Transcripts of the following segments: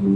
بسم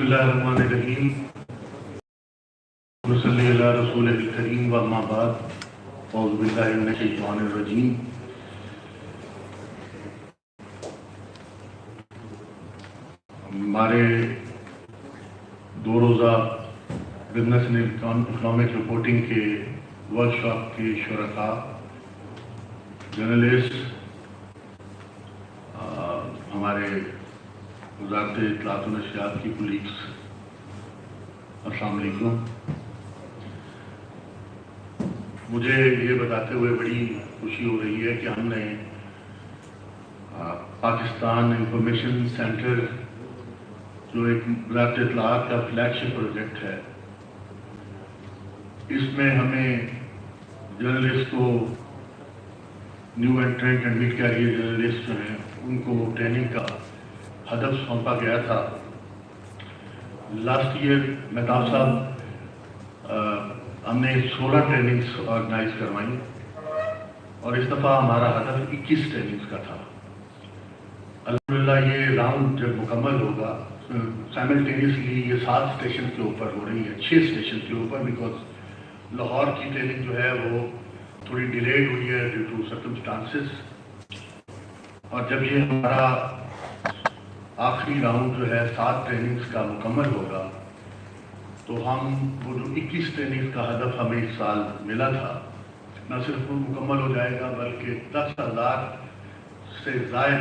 اللہ الرحمن الرحیم وصلی علی رسول الکریم واما بعد اعوذ باللہ من الشیطان الرجیم ہمارے 2 روزہ بزنس اینڈ اکنامک رپورٹنگ کے ورکشاپ کے شرکاء جرنلسٹ ہمارے وزارت اطلاعات و نشریات کی کولیگس السلام علیکم. مجھے یہ بتاتے ہوئے بڑی خوشی ہو رہی ہے کہ ہم نے پاکستان انفارمیشن سینٹر جو ایک وزارت اطلاعات کا فلیگ شپ پروجیکٹ ہے، اس میں ہمیں جرنلسٹ کو new entrant and mid career journalist جو ہیں ان کو ٹریننگ کا ہدف سونپا گیا تھا. لاسٹ ایئر مہتاب صاحب ہم نے 16 ٹریننگز آرگنائز کروائیں اور اس دفعہ ہمارا ہدف 21 ٹریننگز کا تھا. الحمدللہ یہ راؤنڈ جب مکمل ہوگا سائملٹینیسلی یہ 7 اسٹیشن کے اوپر ہو رہی ہے، 6 اسٹیشن کے اوپر، بیکاز لاہور کی ٹریننگ جو ہے وہ تھوڑی ڈیلیڈ ہوئی ہے ڈیو ٹو سرکمسٹانسز. اور جب یہ ہمارا آخری راؤنڈ جو ہے 7 ٹریننگز کا مکمل ہوگا تو ہم وہ جو 21 ٹریننگز کا ہدف ہمیں اس سال ملا تھا نہ صرف وہ مکمل ہو جائے گا بلکہ 10,000 سے زائد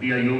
PIO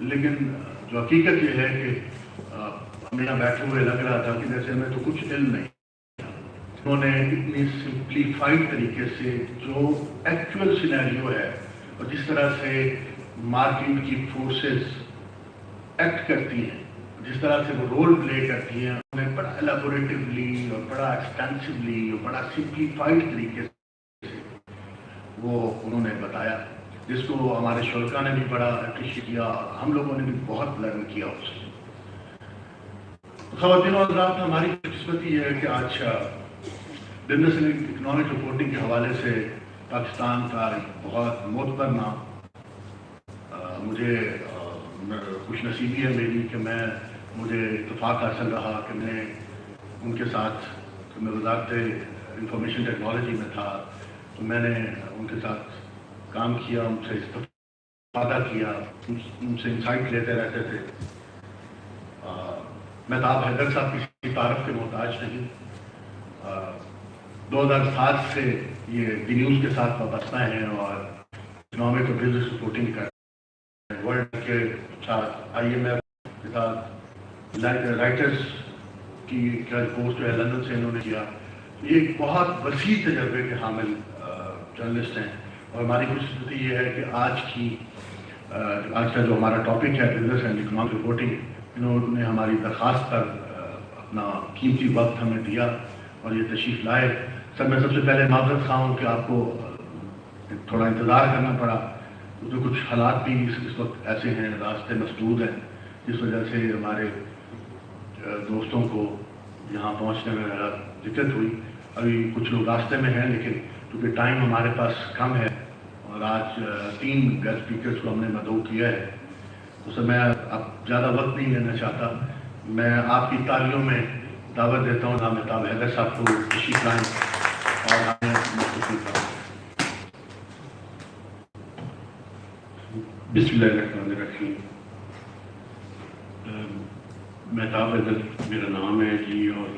لیکن جو حقیقت یہ ہے کہ ہمیں یہاں بیٹھے ہوئے لگ رہا تھا کہ جیسے ہمیں تو کچھ علم نہیں. انہوں نے اتنی سمپلیفائڈ طریقے سے جو ایکچوئل سینیریو ہے اور جس طرح سے مارکیٹ کی فورسز ایکٹ کرتی ہیں، جس طرح سے وہ رول پلے کرتی ہیں، انہیں بڑا ایلیبوریٹیولی اور بڑا ایکسٹینسولی اور بڑا سمپلیفائڈ طریقے سے وہ انہوں نے بتایا، جس کو ہمارے شرکا نے بھی بڑا اپریشیٹ کیا اور ہم لوگوں نے بھی بہت لرن کیا اس سے. خواتین و حضرات، ہماری قسمتی یہ ہے کہ آج بزنس اینڈ اکنامک رپورٹنگ کے حوالے سے پاکستان کا بہت معتبر نام، مجھے خوش نصیبی ہے میری کہ مجھے اتفاق حاصل رہا کہ میں ان کے ساتھ، میں وزارت انفارمیشن ٹیکنالوجی میں تھا تو میں نے ان کے ساتھ کام کیا، ان سے استفادہ کیا، ان سے انسائٹ لیتے رہتے تھے. میں تاب حیدر صاحب کسی تعارف کے محتاج نہیں. 2007 سے یہ دی نیوز کے ساتھ وابستہ ہیں اور اکنامک اور بزنس رپورٹنگ کر رہے ہیں. ورلڈ کے ساتھ IMF کے ساتھ رائٹرز کی پوسٹ جو ہے لندن سے انہوں نے کیا. یہ ایک بہت وسیع تجربے کے حامل جرنلسٹ ہیں اور ہماری خوشنصیبی یہ ہے کہ آج کا جو ہمارا ٹاپک ہے بزنس اینڈ اکنامک رپورٹنگ، انہوں نے ہماری درخواست پر اپنا قیمتی وقت ہمیں دیا اور یہ تشریف لائے. سر، میں سب سے پہلے معذرت خواہ ہوں کہ آپ کو تھوڑا انتظار کرنا پڑا، جو کچھ حالات بھی اس وقت ایسے ہیں، راستے مسدود ہیں، جس وجہ سے ہمارے دوستوں کو یہاں پہنچنے میں میرا دقت ہوئی. ابھی کچھ لوگ راستے میں ہیں، لیکن کیونکہ ٹائم ہمارے پاس کم ہے اور آج 3 گیسٹ اسپیکرس کو ہم نے مدعو کیا ہے، تو سر میں اب زیادہ وقت نہیں لینا چاہتا. میں آپ کی تالیوں میں دعوت دیتا ہوں جناب مہتاب حیدر صاحب کو تشریف لائیں اور ہمیں مستقبل کریں. بسم اللہ الرحمن الرحیم. مہتاب حیدر میرا نام ہے جی، اور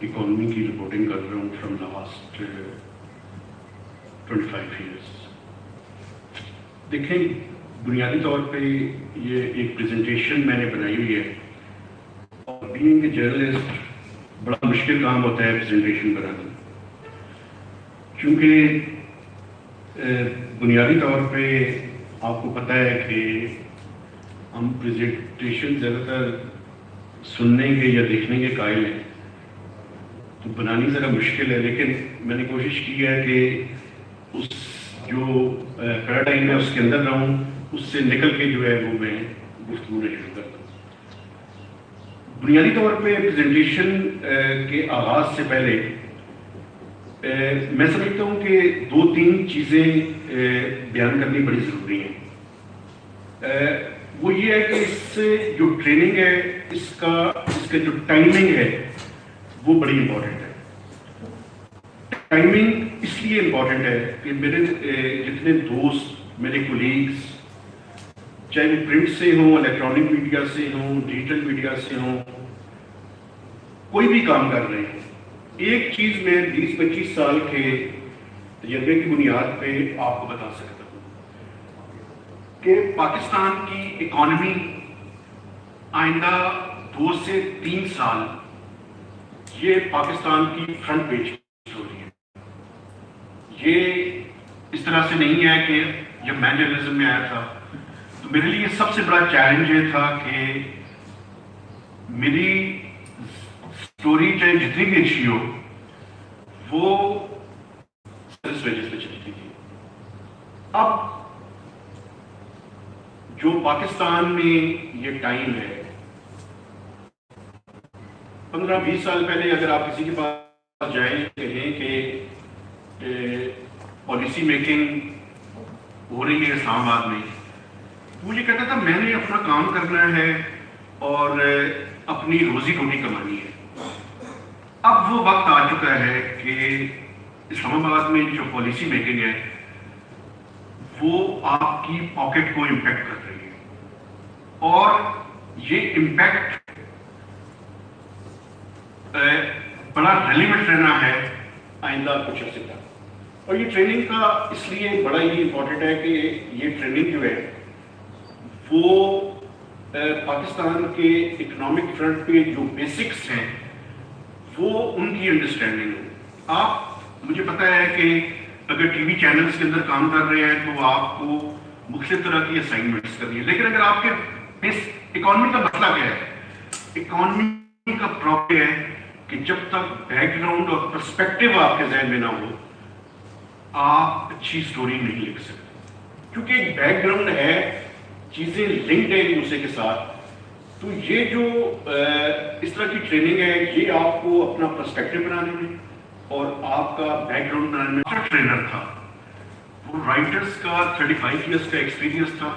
اکانومی کی رپورٹنگ کر رہا ہوں فرام لاسٹ 25 ایئرس. دیکھیں، بنیادی طور پہ یہ ایک پریزنٹیشن میں نے بنائی ہوئی ہے، اور بینگ اے جرنلسٹ بڑا مشکل کام ہوتا ہے پریزنٹیشن بنانا، کیونکہ بنیادی طور پہ آپ کو پتہ ہے کہ ہم پریزنٹیشن زیادہ تر سننے کے یا دیکھنے کے قائل ہیں، تو بنانی ذرا مشکل ہے. لیکن میں نے کوشش کی ہے کہ اس جو پیراڈائم ہے اس کے اندر رہوں، اس سے نکل کے جو ہے وہ میں گفتگو شروع کرتا ہوں. بنیادی طور پہ پریزنٹیشن کے آغاز سے پہلے میں سمجھتا ہوں کہ 2-3 چیزیں بیان کرنی بڑی ضروری ہیں. وہ یہ ہے کہ اس سے جو ٹریننگ ہے، اس کا جو ٹائمنگ ہے وہ بڑی امپورٹنٹ ہے. ٹائمنگ اس لیے امپورٹنٹ ہے کہ میرے جتنے دوست، میرے کولیگز، چاہے وہ پرنٹ سے ہوں، الیکٹرانک میڈیا سے ہوں، ڈیجیٹل میڈیا سے ہوں، کوئی بھی کام کر رہے ہیں، ایک چیز میں 20-25 سال کے تجربے کی بنیاد پہ آپ کو بتا سکتا ہوں کہ پاکستان کی اکانومی آئندہ 2 سے 3 سال یہ پاکستان کی فرنٹ پیج ہو رہی ہے. یہ اس طرح سے نہیں ہے کہ جب میں جرنلزم میں آیا تھا تو میرے لیے سب سے بڑا چیلنج یہ تھا کہ میری سٹوری چاہے جتنی بھی اچھی ہو وہ اس وجہ سے چلتی تھی. اب جو پاکستان میں یہ ٹائم ہے، 15-20 سال پہلے اگر آپ کسی کے پاس جائیں کہیں کہ پالیسی میکنگ ہو رہی ہے اسلام آباد میں، وہ یہ کہتا تھا میں نے اپنا کام کرنا ہے اور اپنی روزی روٹی کمانی ہے. اب وہ وقت آ چکا ہے کہ اسلام آباد میں جو پالیسی میکنگ ہے وہ آپ کی پاکٹ کو امپیکٹ کر رہی ہے، اور یہ امپیکٹ بڑا ریلیونٹ رہنا ہے آئندہ کچھ عرصے تک. اور یہ ٹریننگ کا اس لیے بڑا ہی امپورٹنٹ ہے کہ یہ ٹریننگ جو ہے وہ پاکستان کے اکنامک فرنٹ پہ جو بیسکس ہیں وہ ان کی انڈرسٹینڈنگ ہو. آپ مجھے پتہ ہے کہ اگر ٹی وی چینلز کے اندر کام کر رہے ہیں تو آپ کو مختلف طرح کی اسائنمنٹس کرنی ہے، لیکن اگر آپ کے اکانومی کا مسئلہ کیا ہے، اکانومی کا پرابلم ہے کہ جب تک بیک گراؤنڈ اور پرسپیکٹو آپ کے ذہن میں نہ ہو آپ اچھی سٹوری نہیں لکھ سکتے. کیونکہ ایک بیک گراؤنڈ ہے، چیزیں لنکڈ ہیں ایک دوسرے کے ساتھ. تو یہ جو اس طرح کی ٹریننگ ہے یہ آپ کو اپنا پرسپیکٹو بنانے میں اور آپ کا بیک گراؤنڈ بنانے میں. ٹرینر تھا وہ رائٹرز کا 35 ایئرس کا ایکسپیرینس تھا،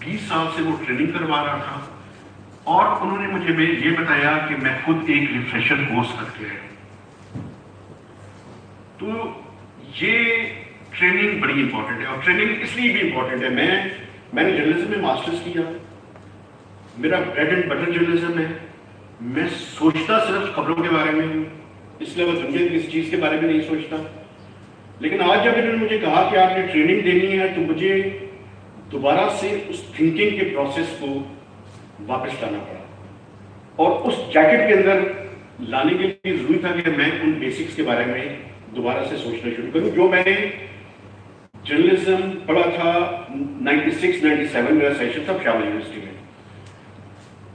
20 سال سے وہ ٹریننگ کروا رہا تھا، اور انہوں نے مجھے یہ بتایا کہ میں خود ایک ریفریشر کورس کر کے آیا. تو یہ ٹریننگ بڑی امپورٹنٹ ہے، اور ٹریننگ اس لیے بھی امپورٹنٹ ہے. میں نے جرنلزم میں ماسٹرز کیا، میرا بریڈ اینڈ بٹر جرنلزم ہے. میں سوچتا صرف خبروں کے بارے میں ہوں، اس لیے میں دنیا کی کسی چیز کے بارے میں نہیں سوچتا. لیکن آج جب انہوں نے مجھے کہا کہ آپ نے ٹریننگ دینی ہے تو مجھے دوبارہ سے اس تھنکنگ کے پروسیس کو واپس لانا پڑا، اور اس جیکٹ کے اندر لانے کے لیے ضروری تھا کہ میں ان بیسکس کے بارے میں دوبارہ سے سوچنا شروع کروں. جو میں نے جرنلزم پڑھا تھا 96-97 میرا سیشن تھا پشاور یونیورسٹی میں،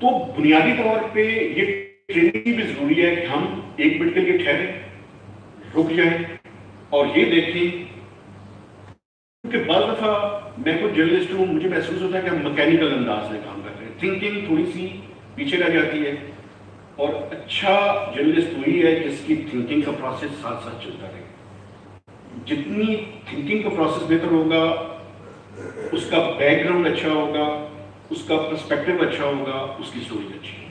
تو بنیادی طور پہ یہ ٹریننگ بھی ضروری ہے کہ ہم ایک منٹ کے لیے ٹھہریں، رک جائیں اور یہ دیکھیں. کیونکہ بعض دفعہ میں کوئی جرنلسٹ ہوں، مجھے محسوس ہوتا ہے کہ ہم مکینیکل انداز میں کام کر رہے ہیں، تھنکنگ تھوڑی سی پیچھے رہ جاتی ہے. اور اچھا جرنلسٹ وہی ہے جس کی تھنکنگ کا پروسیس ساتھ ساتھ چلتا رہے. جتنی تھنکنگ کا پروسیس بہتر ہوگا، اس کا بیک گراؤنڈ اچھا ہوگا، اس کا پرسپیکٹو اچھا ہوگا، اس کی سٹوری اچھی ہوگی.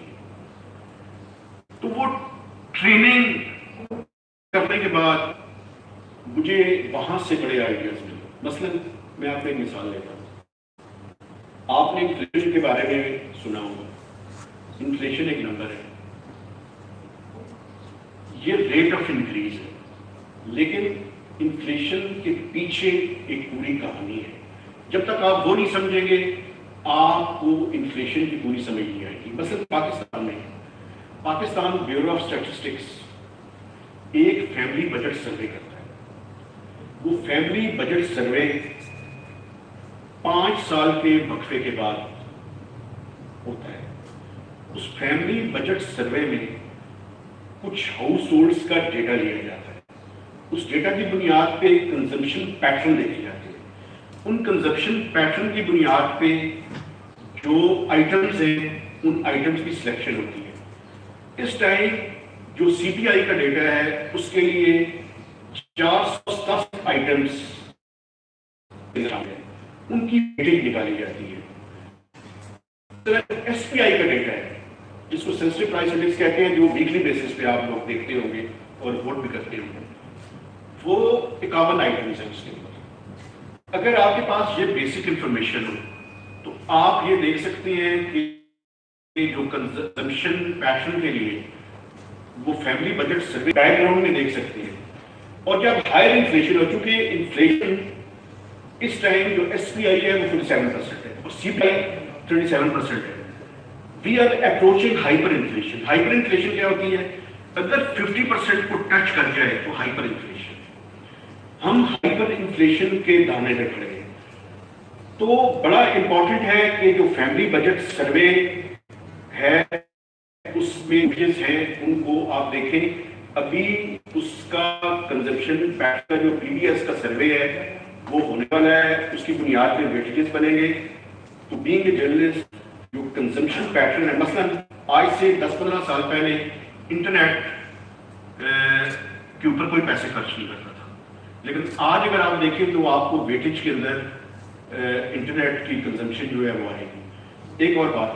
تو وہ ٹریننگ کرنے کے بعد مجھے وہاں سے بڑے آئیڈیاز ملے. مثلا میں آپ کو ایک مثال لیتا ہوں. آپ نے انفلیشن کے بارے میں سنا ہوگا. انفلیشن ایک نمبر ہے، یہ ریٹ آف انکریز ہے، لیکن انفلیشن کے پیچھے ایک پوری کہانی ہے. جب تک آپ وہ نہیں سمجھیں گے آپ کو انفلیشن کی پوری سمجھ نہیں آئے گی. مثلا پاکستان میں پاکستان بیورو آف اسٹیٹسٹکس ایک فیملی بجٹ سروے کرتا ہے. وہ فیملی بجٹ سروے 5 سال کے وقفے کے بعد ہوتا ہے. اس فیملی بجٹ سروے میں کچھ ہاؤس ہولڈس کا ڈیٹا لیا جاتا ہے. اس ڈیٹا کی بنیاد پہ کنزمپشن پیٹرن دیکھے جاتے ہیں. ان کنزمپشن پیٹرن کی بنیاد پہ جو آئٹمز ہیں ان آئٹمز کی سلیکشن ہوتی ہے. اس ٹائم جو سی پی آئی کا ڈیٹا ہے اس کے لیے 410 آئٹمز ان کی ویٹنگ نکالی جاتی ہے. ایس پی آئی کا ڈیٹا ہے جس کو سینسٹیو پرائس انڈیکس کہتے ہیں، جو ویکلی بیسس پہ آپ لوگ دیکھتے ہوں گے اور رپورٹ بھی کرتے ہوں گے. وہ 51 آئٹمز ہیں اس کے اندر. اگر آپ کے پاس یہ بیسک انفارمیشن ہو تو آپ یہ دیکھ سکتے ہیں کہ جو کنزمپشن پیٹرن کے لیے وہ family budget survey back ground میں دیکھ سکتے ہیں. اور جب ہائر انفلیشن ہو، چونکہ انفلیشن اس ٹائم جو ایس پی آئی ہے وہ 47% ہے اور سی پی آئی 37% ہے. We are approaching hyperinflation. Hyperinflation کیا ہوتی ہے؟ اگر 50% کو ٹچ کر جائے تو ہائپر انفلیشن. ہم ہائپر انفلیشن کے دانے پہ کھڑے ہیں. تو بڑا امپورٹنٹ ہے کہ جو فیملی بجٹ سروے ہے اس میں ہیں ان کو آپ دیکھیں. ابھی اس کا کنزمپشن پیٹرن کا جو پریویس کا سروے ہے وہ ہونے والا ہے. اس کی بنیاد پہ ویٹیجز بنیں گے. تو بینگ اے جرنلسٹ جو کنزمپشن پیٹرن ہے، مثلا آج سے 10-15 سال پہلے انٹرنیٹ کے اوپر کوئی پیسے خرچ نہیں کرتا تھا، لیکن آج اگر آپ دیکھیں تو آپ کو ویٹیج کے اندر انٹرنیٹ کی کنزمپشن جو ہے وہ آئے گی. ایک اور بات،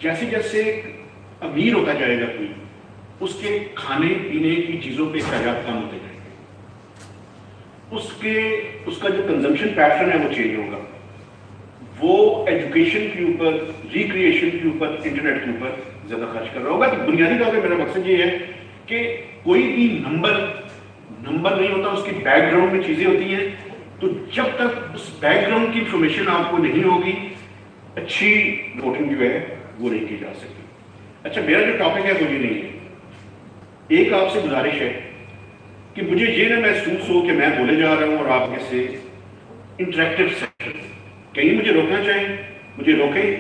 جیسے جیسے امیر ہوتا جائے گا کوئی، اس کے کھانے پینے کی چیزوں پہ اخراجات کم ہوتے جائیں گے. اس کا جو کنزمپشن پیٹرن ہے وہ چینج ہوگا. وہ ایجوکیشن کے اوپر، ریکریشن کے اوپر، انٹرنیٹ کے اوپر زیادہ خرچ کر رہا ہوگا. تو بنیادی طور پہ میرا مقصد یہ ہے کہ کوئی بھی نمبر نہیں ہوتا، اس کی بیک گراؤنڈ میں چیزیں ہوتی ہیں. تو جب تک اس بیک گراؤنڈ کی انفارمیشن آپ کو نہیں ہوگی اچھی رپورٹنگ جو ہے وہ نہیں کی جا سکتی. اچھا میرا جو ٹاپک ہے وہ یہ نہیں ہے. ایک آپ سے گزارش ہے کہ مجھے یہ نہ محسوس ہو کہ میں بولے جا رہا ہوں اور آپ میں سے انٹریکٹیو سیشن کہیں مجھے روکنا چاہیں مجھے روکیں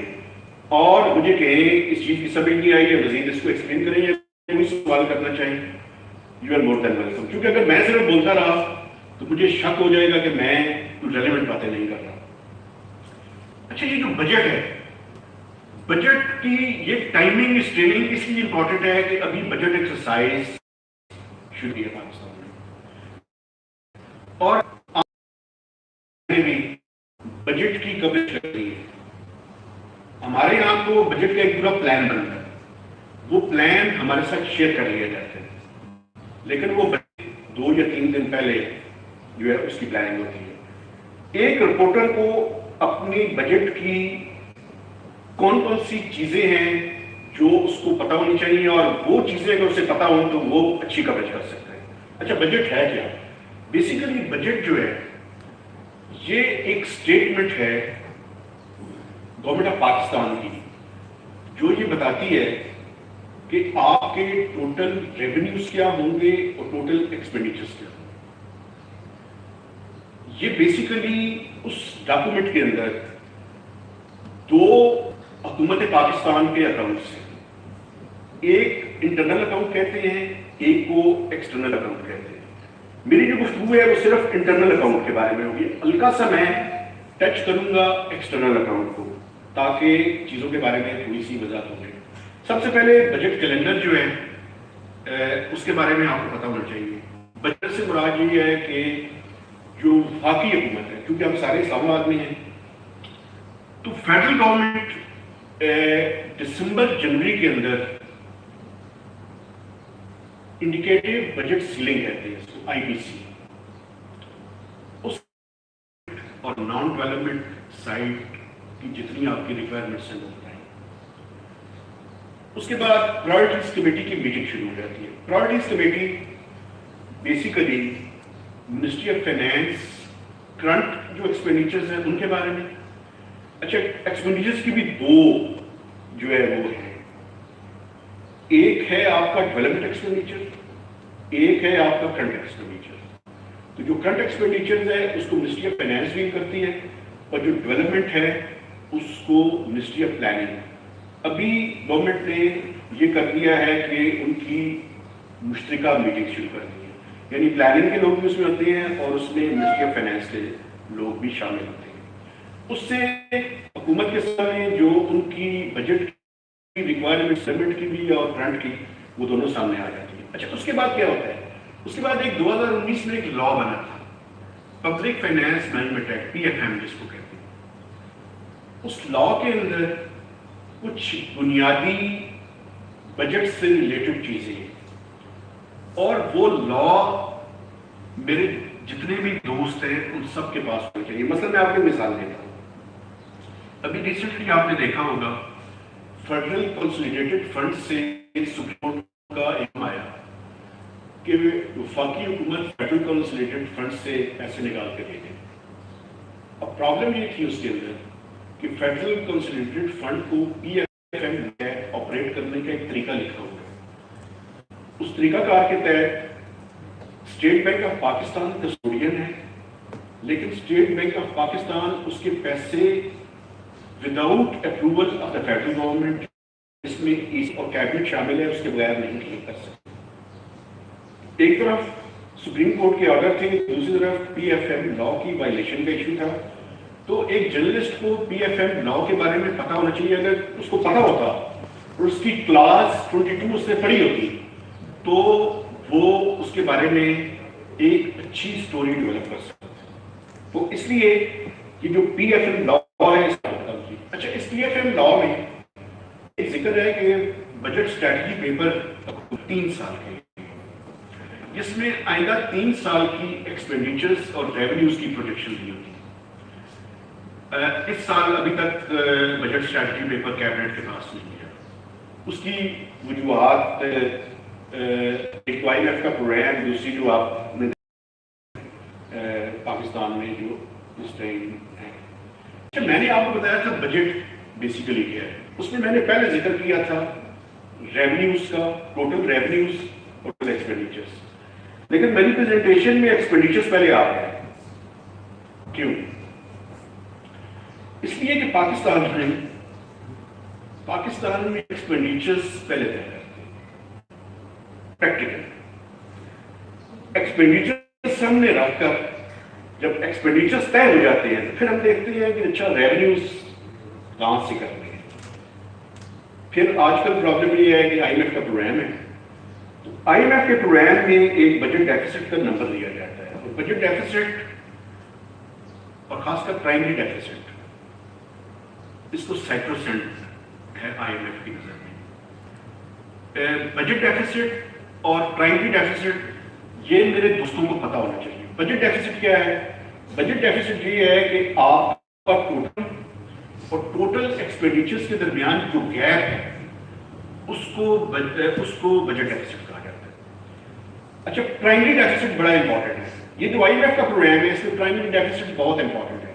اور مجھے کہیں اس چیز کی سمجھ نہیں آئی ہے مزید اس کو ایکسپلین کریں یا کوئی سوال کرنا چاہیں. You are more than welcome. کیونکہ اگر میں صرف بولتا رہا تو مجھے شک ہو جائے گا کہ میں کوئی ریلیونٹ باتیں نہیں کر رہا. اچھا یہ جو بجٹ ہے بجٹ کی یہ ٹائمنگ اس ٹریننگ اس لیے امپورٹنٹ ہے کہ ابھی بجٹ ایکسرسائز شروع ہے پاکستان میں اور بھی بجٹ کی کوریج چل رہی ہے. ہمارے یہاں تو بجٹ کا ایک پورا پلان بنتا ہے. وہ پلان ہمارے ساتھ شیئر کر لیا جاتا ہے لیکن وہ 2 یا 3 دن پہلے جو ہے اس کی پلاننگ ہوتی ہے. ایک رپورٹر کو اپنی بجٹ کی کون کون سی چیزیں ہیں جو اس کو پتہ ہونی چاہیے اور وہ چیزیں اگر اسے پتہ ہوں تو وہ اچھی کوریج کر سکتا ہے. اچھا بجٹ ہے کیا؟ بیسیکلی بجٹ جو ہے یہ ایک سٹیٹمنٹ ہے گورنمنٹ آف پاکستان کی جو یہ بتاتی ہے کہ آپ کے ٹوٹل ریونیوز کیا ہوں گے اور ٹوٹل ایکسپینڈیچرز کیا ہوں گے. یہ بیسیکلی اس ڈاکومنٹ کے اندر 2 حکومت پاکستان کے اکاؤنٹس ہیں. ایک انٹرنل اکاؤنٹ کہتے ہیں ایک کو ایکسٹرنل اکاؤنٹ کہتے ہیں. میری جو گفتگو ہے وہ صرف انٹرنل اکاؤنٹ کے بارے میں ہوگی. ہلکا سا میں ٹچ کروں گا ایکسٹرنل اکاؤنٹ کو تاکہ چیزوں کے بارے میں تھوڑی سی وضاحت ہو جائے. سب سے پہلے بجٹ کیلنڈر جو ہے اس کے بارے میں آپ کو پتہ ہونا چاہیے. بجٹ سے مراد یہ ہے کہ جو وفاقی حکومت ہے کیونکہ ہم سارے اسلام آدمی ہیں تو فیڈرل گورنمنٹ دسمبر جنوری کے اندر انڈیکیٹو بجٹ سیلنگ کہتے ہیں اس کو IBC. اس اور نان ڈیولپمنٹ سائڈ کی جتنی آپ کی ریکوائرمنٹس ہیں وہ بتائیں. اس کے بعد پرائورٹیز کمیٹی کی میٹنگ شروع ہو جاتی ہے. Priorities committee basically ministry of finance current جو ایکسپینڈیچرز ہیں ان کے بارے میں. اچھا ایکسپینڈیچرز کی بھی 2 جو ہے وہ ہیں. ایک ہے آپ کا ڈیولپمنٹ ایکسپینڈیچر ایک ہے آپ کا کرنٹ ایکسپینڈیچر. تو جو کرنٹ ایکسپینڈیچرز ہے اس کو منسٹری آف فائنینس ڈیل کرتی ہے اور جو ڈیولپمنٹ ہے اس کو منسٹری آف پلاننگ. ابھی گورنمنٹ نے یہ کر دیا ہے کہ ان کی مشترکہ میٹنگ شروع کر دی ہے یعنی پلاننگ کے لوگ بھی اس میں ہوتے ہیں اور اس میں منسٹری آف فائنینس کے لوگ بھی شامل ہوتے ہیں. اس سے حکومت کے سامنے جو ان کی بجٹ کی ریکوائرمنٹ سبمٹ کی بھی اور گرانٹ کی وہ دونوں سامنے آ جاتی ہیں. اچھا اس کے بعد کیا ہوتا ہے؟ اس کے بعد ایک 2019 میں ایک لا بنا تھا public finance management act PFM جس کو کہتے ہیں. اس لا کے اندر کچھ بنیادی بجٹ سے ریلیٹڈ چیزیں ہیں اور وہ لا میرے جتنے بھی دوست ہیں ان سب کے پاس ہونا چاہیے. مثلا میں آپ کو مثال دیتا ہوں. ابھی ریسنٹلی آپ نے دیکھا ہوگا فیڈرل کنسولیڈیٹڈ فنڈ سے سپریم کورٹ کا ایک آیا کہ وفاقی حکومت فیڈرل کنسولیڈیٹڈ فنڈ سے پیسے نکال کے دے دے. اب پرابلم یہ تھی اس کے اندر کہ فیڈرل کنسولیڈیٹڈ فنڈ کو PFM میں آپریٹ کرنے کا ایک طریقہ لکھا ہوا ہے. اس طریقہ کار کے تحت state bank of Pakistan custodian ہے لیکن اسٹیٹ بینک آف پاکستان اس کے پیسے without approval of the federal government اس میں اور کیبنٹ شامل ہے اس کے بغیر نہیں کلک کر سکتے. ایک طرف سپریم کورٹ کے آرڈر تھے دوسری طرف PFM لا کی وائلیشن کا ایشو تھا. تو ایک جرنلسٹ کو PFM لا کے بارے میں پتا ہونا چاہیے. اگر اس کو پتا ہوتا اور اس کی کلاس 22 اس نے پڑھی ہوتی تو وہ اس کے بارے میں ایک اچھی سٹوری ڈیولپ کر سکتا. تو اس لیے یہ جو PFM لا ہے اچھا اس PFM لا میں ایک ذکر ہے کہ بجٹ اسٹریٹجی پیپر 3 سال کے جس میں آئندہ 3 سال کی ایکسپینڈیچرز اور ریونیوز کی پروجیکشن دی ہوتی ہے. اس سال ابھی تک بجٹ اسٹریٹجی پیپر کیبنٹ کے پاس نہیں ہے. اس کی وجوہات ایک IMF کا پروگرام دوسری جو آپ نے پاکستان میں جو اس ٹائم ہے. اچھا میں نے آپ کو بتایا تھا بجٹ بیسیکلی کیا ہے. اس میں نے پہلے ذکر کیا تھا ریونیوز کا, ٹوٹل ریونیوز, ٹوٹل ایکسپینڈیچرز, لیکن میری پریزنٹیشن میں ایکسپینڈیچرز پہلے آ گئے. کیوں؟ اس لیے کہ پاکستان میں ایکسپینڈیچرز پہلے طے کرتے ہیں. پریکٹیکل ایکسپینڈیچر سامنے رکھ کر جب ایکسپینڈیچرز طے ہو جاتے ہیں پھر ہم دیکھتے ہیں کہ اچھا ریونیوز کہاں سے کرتے ہیں. پھر آج کل پرابلم یہ ہے کہ آئی ایم ایف کا پروگرام ہے, تو آئی ایم ایف کے پروگرام میں ایک بجٹ ڈیفیسٹ کا نمبر دیا جاتا ہے, اور بجٹ ڈیفیسٹ اور خاص کر پرائمری ڈیفیسٹ, اس کو سیکروسینٹ ہے آئی ایم ایف کی نظر میں. بجٹ ڈیفیسٹ اور پرائمری ڈیفیسٹ یہ میرے دوستوں کو پتا ہونا چاہیے. بجٹ ڈیفیسٹ کیا ہے؟ بجٹ ڈیفیسٹ یہ ہے کہ آپ کا ٹوٹل اور ٹوٹل ایکسپینڈیچرز کے درمیان جو گیپ ہے اس کو بجٹ ڈیفیسٹ کہا جاتا ہے. اچھا, پرائمری ڈیفیسٹ بڑا امپورٹنٹ ہے. یہ جو آئی ایم ایف کا پروگرام ہے اس میں پرائمری ڈیفیسٹ بہت امپورٹنٹ ہے.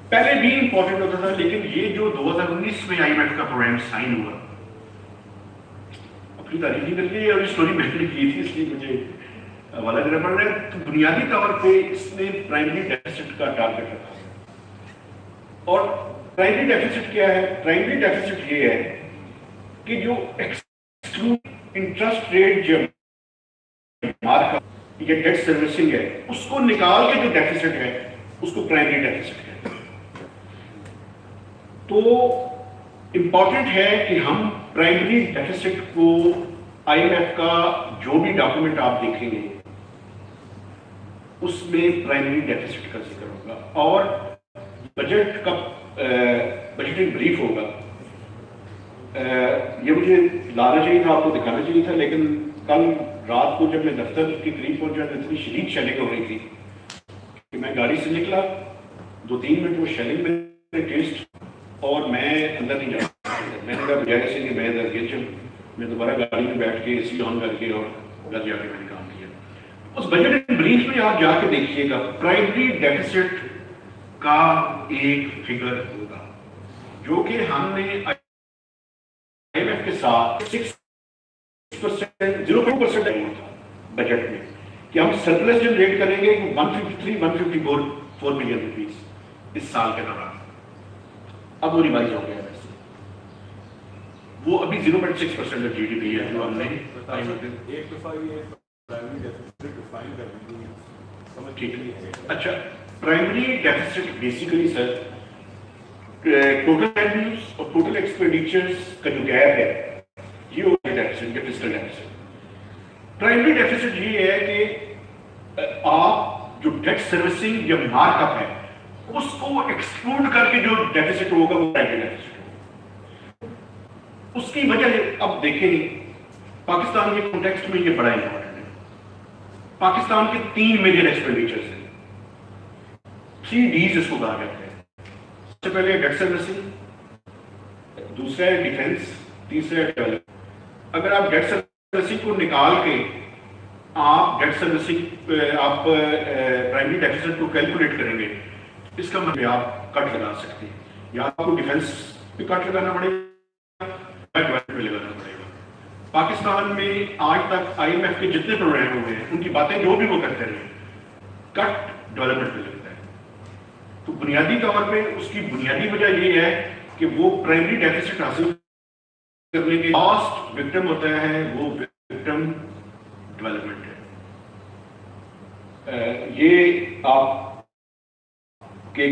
پہلے بھی امپورٹنٹ ہوتا تھا, لیکن یہ جو 2019 میں آئی ایم ایف کا پروگرام سائن ہوا, اپنی تعریف نہیں کر کے اور اسٹوری میں نے کی تھی اس لیے مجھے حوالہ دینا پڑ رہا ہے, تو بنیادی طور پہ اس نے پرائمری ڈیفیسٹ کا ٹارگیٹ رکھا. اور پرائمری ڈیفیسٹ کیا ہے؟ پرائمری ڈیفیسٹ یہ ہے کہ جو انٹرسٹ ریٹ جو مارک یا ڈیٹ سروسنگ ہے اس کو نکال کے جو ڈیفیسٹ ہے اس کو پرائمری ڈیفیسٹ ہے. تو امپورٹنٹ ہے کہ ہم پرائمری ڈیفیسٹ کو آئی ایم ایف کا جو بھی ڈاکومنٹ آپ دیکھیں گے اس میں پرائمری ڈیفیسٹ کا ذکر ہوگا, اور بجٹ کا بجٹنگ بریف ہوگا. یہ مجھے لانا چاہیے تھا, آپ کو دکھانا چاہیے تھا, لیکن کل رات کو جب میں دفتر کے قریب پہنچا تو اتنی شدید شیلنگ ہو رہی تھی کہ میں گاڑی سے نکلا, 2-3 منٹ وہ شیلنگ میں ٹیسٹ, اور میں اندر نہیں جا سکتا. میں نے کہا بجائے سے کہ میں ادھر گر جاؤں, میں دوبارہ گاڑی میں بیٹھ کے اے سی آن کر کے اور گھر جا کے میں نے کام کیا. اس بجٹ بریف میں آپ جا کے دیکھیے گا پرائمری ڈیفیسٹ کا ایک فگر ہوگا جو کہ ہم نے آئی ایم ایف کے ساتھ 0.2% بجٹ میں کہ ہم سرپلس جنریٹ کریں گے 153-154 بلین روپیز اس سال کے دوران. اب وہ ریوائز ہو گیا ویسے, وہ ابھی 0.6% جی ڈی پی ہے جو ہم نے. اچھا, primary deficits basically sir total revenues اور ٹوٹل ایکسپینڈیچرز کا جو گیپ ہے یہ ہوتا ہے ڈیفیسٹ یا فسکل ڈیفیسٹ. پرائمری ڈیفیسٹ یہ ہے کہ آپ جو ڈیٹ سروسنگ یا مارک اپ ہے اس کو ایکسکلوڈ کر کے جو ڈیفیسٹ ہوگا وہ پرائمری ڈیفیسٹ ہوگا. اس کی وجہ اب دیکھیں پاکستان کے کانٹیکسٹ میں یہ بڑا امپورٹنٹ ہے. پاکستان کے 3 میجر ایکسپینڈیچرز ہیں, 3 ڈیز اس کو کہا جاتا ہے. سب سے پہلے ڈیٹ سروسنگ, دوسرا ہے ڈیفنس, تیسرا ہے ڈیولپمنٹ. اگر آپ ڈیٹ سروسنگ کو نکال کے آپ ڈیٹ سروسنگ آپ پرائمری ڈیفیسٹ کو کیلکولیٹ کریں گے, اس کا مطلب آپ کٹ لگا سکتے ہیں, یا آپ کو ڈیفنس پہ کٹ لگانا پڑے گا یا ڈیولپمنٹ پہ لگانا پڑے گا. پاکستان میں آج تک آئی ایم ایف کے جتنے پروگرام ہوئے ہیں ان کی باتیں جو بھی وہ کرتے رہے, کٹ ڈیولپمنٹ پہ لگتا ہے. تو بنیادی طور پہ اس کی بنیادی وجہ یہ ہے کہ وہ پرائمری ڈیفیسٹ حاصل کرنے کے لاسٹ وکٹم ہوتا ہے وہ وکٹم ڈیولپمنٹ ہے. یہ آپ کے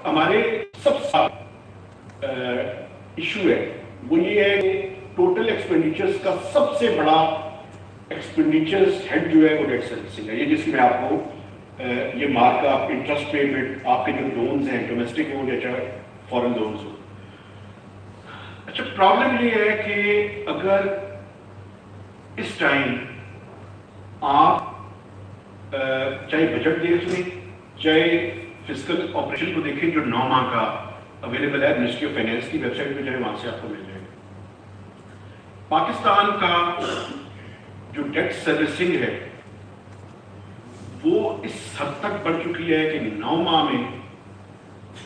ہمارے سب سے ایشو ہے وہ یہ ہے کہ ٹوٹل ایکسپینڈیچرز کا سب سے بڑا ایکسپینڈیچرز ہیڈ جو ہے وہ ڈیٹ سروسنگ ہے. یہ جس میں آپ کو یہ مارک اپ, انٹرسٹ پیمنٹ, آپ کے جو لونز ہیں ڈومیسٹک ہوں یا چاہے فورن لونز ہوں. اچھا, پرابلم یہ ہے کہ اگر اس ٹائم آپ چاہے بجٹ دیکھ لیں چاہے فسکل آپریشن کو دیکھیں جو 9 ماہ کا اویلیبل ہے منسٹری آف فائنینس کی ویب سائٹ پہ, چاہے وہاں سے آپ کو مل جائے گا. پاکستان کا جو ڈیٹ سروسنگ ہے وہ اس حد تک بڑھ چکی ہے کہ 9 ماہ میں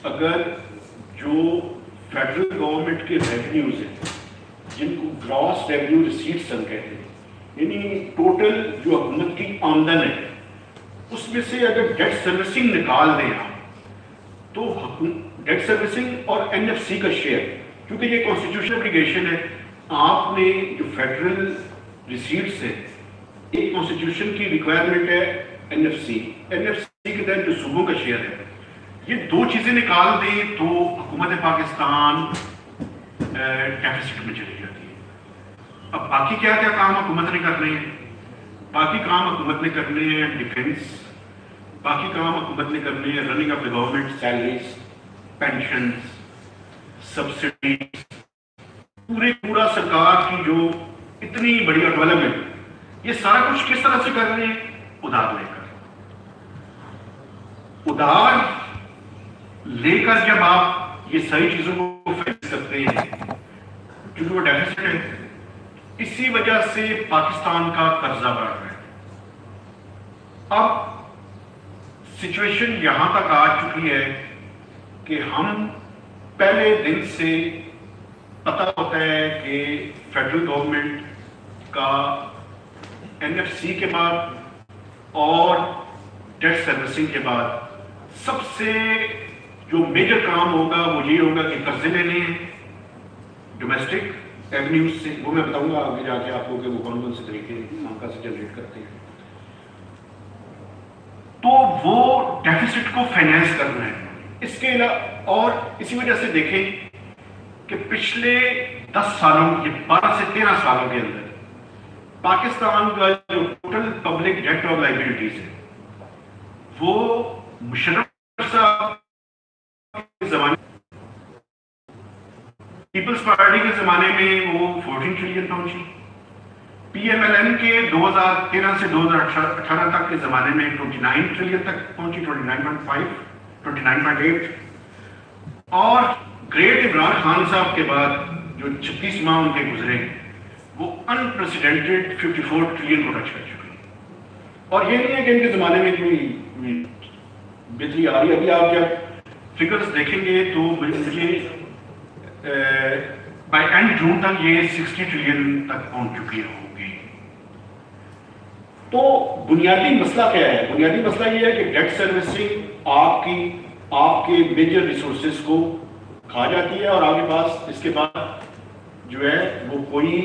اگر جو فیڈرل گورنمنٹ کے ریونیوز ہیں جن کو گراس ریونیو ریسیٹس ہم کہتے ہیں، یعنی ٹوٹل جو حکومت کی آمدن ہے اس میں سے اگر ڈیٹ سروسنگ نکال دیں آپ تو ڈیٹ سروسنگ اور این ایف سی کا شیئر، کیونکہ یہ کانسٹیٹیوشنل اپلیکیشن ہے، آپ نے جو فیڈرل ریسیٹس ہے ایک کانسٹیٹیوشن کی ریکوائرمنٹ ہے این ایف سی کے تحت جو صوبوں کا شیئر ہے، یہ دو چیزیں نکال دیں تو حکومت پاکستان ڈیفیسٹ میں چلی جاتی ہے۔ اب باقی کیا کیا کام حکومت نے کرنے ہیں؟ باقی کام حکومت نے کرنے ہیں ڈیفینس، باقی کام حکومت نے کرنے ہیں running of the government, salaries, pensions, subsidies, پورا سرکار کی جو اتنی بڑی ڈیولپمنٹ، یہ سارا کچھ کس طرح سے کر رہے ہیں؟ ادھار لے کر۔ ادھار لے کر جب آپ یہ ساری چیزوں کو فیس کرتے ہیں، کیونکہ وہ ڈیفیسٹ ہے، اسی وجہ سے پاکستان کا قرضہ بڑھ رہا ہے۔ اب سچویشن یہاں تک آ چکی ہے کہ ہم پہلے دن سے پتہ ہوتا ہے کہ فیڈرل گورنمنٹ کا این ایف سی کے بعد اور ڈیٹ سروسنگ کے بعد سب سے جو میجر کام ہوگا وہ یہ ہوگا کہ قرضے لینے ہیں ڈومیسٹک ایونیوز سے، وہ میں بتاؤں گا آگے جا کے آپ کو کہ وہ کون کون سے طریقے موقع سے جنریٹ کرتے ہیں، تو وہ ڈیفیسٹ کو فائنینس کرنا ہے۔ اس کے علاوہ اور اسی وجہ سے دیکھیں کہ پچھلے 10 سالوں یہ 12 سے 13 سالوں کے اندر پاکستان کا جو ٹوٹل پبلک ڈیٹ اور لائبلٹیز ہے وہ مشرف صاحب کے زمانے پیپلز پارٹی کے زمانے میں وہ 14 ٹریلین پہنچی، پی ایم ایل این کے 2013 سے 2018 تک کے زمانے میں 29 ٹریلین تک پہنچی، 29.5 29.8، اور گریٹ عمران خان صاحب کے بعد جو 36 ماہ ان کے گزرے وہ انپریسیڈنٹڈ 54 ٹریلین کو ٹچ کر چکے ہیں۔ اور یہ نہیں ہے کہ ان کے زمانے میں کوئی بہتری آ رہی ہے، ابھی آپ جب فگرز دیکھیں گے تو مجھے بائی اینڈ جون تک یہ 60 ٹریلین تک پہنچ چکی ہوگی۔ تو بنیادی مسئلہ کیا ہے؟ بنیادی مسئلہ یہ ہے کہ ڈیٹ سروسنگ آپ کے میجر ریسورسز کو کھا جاتی ہے اور آپ کے پاس اس کے بعد جو ہے وہ کوئی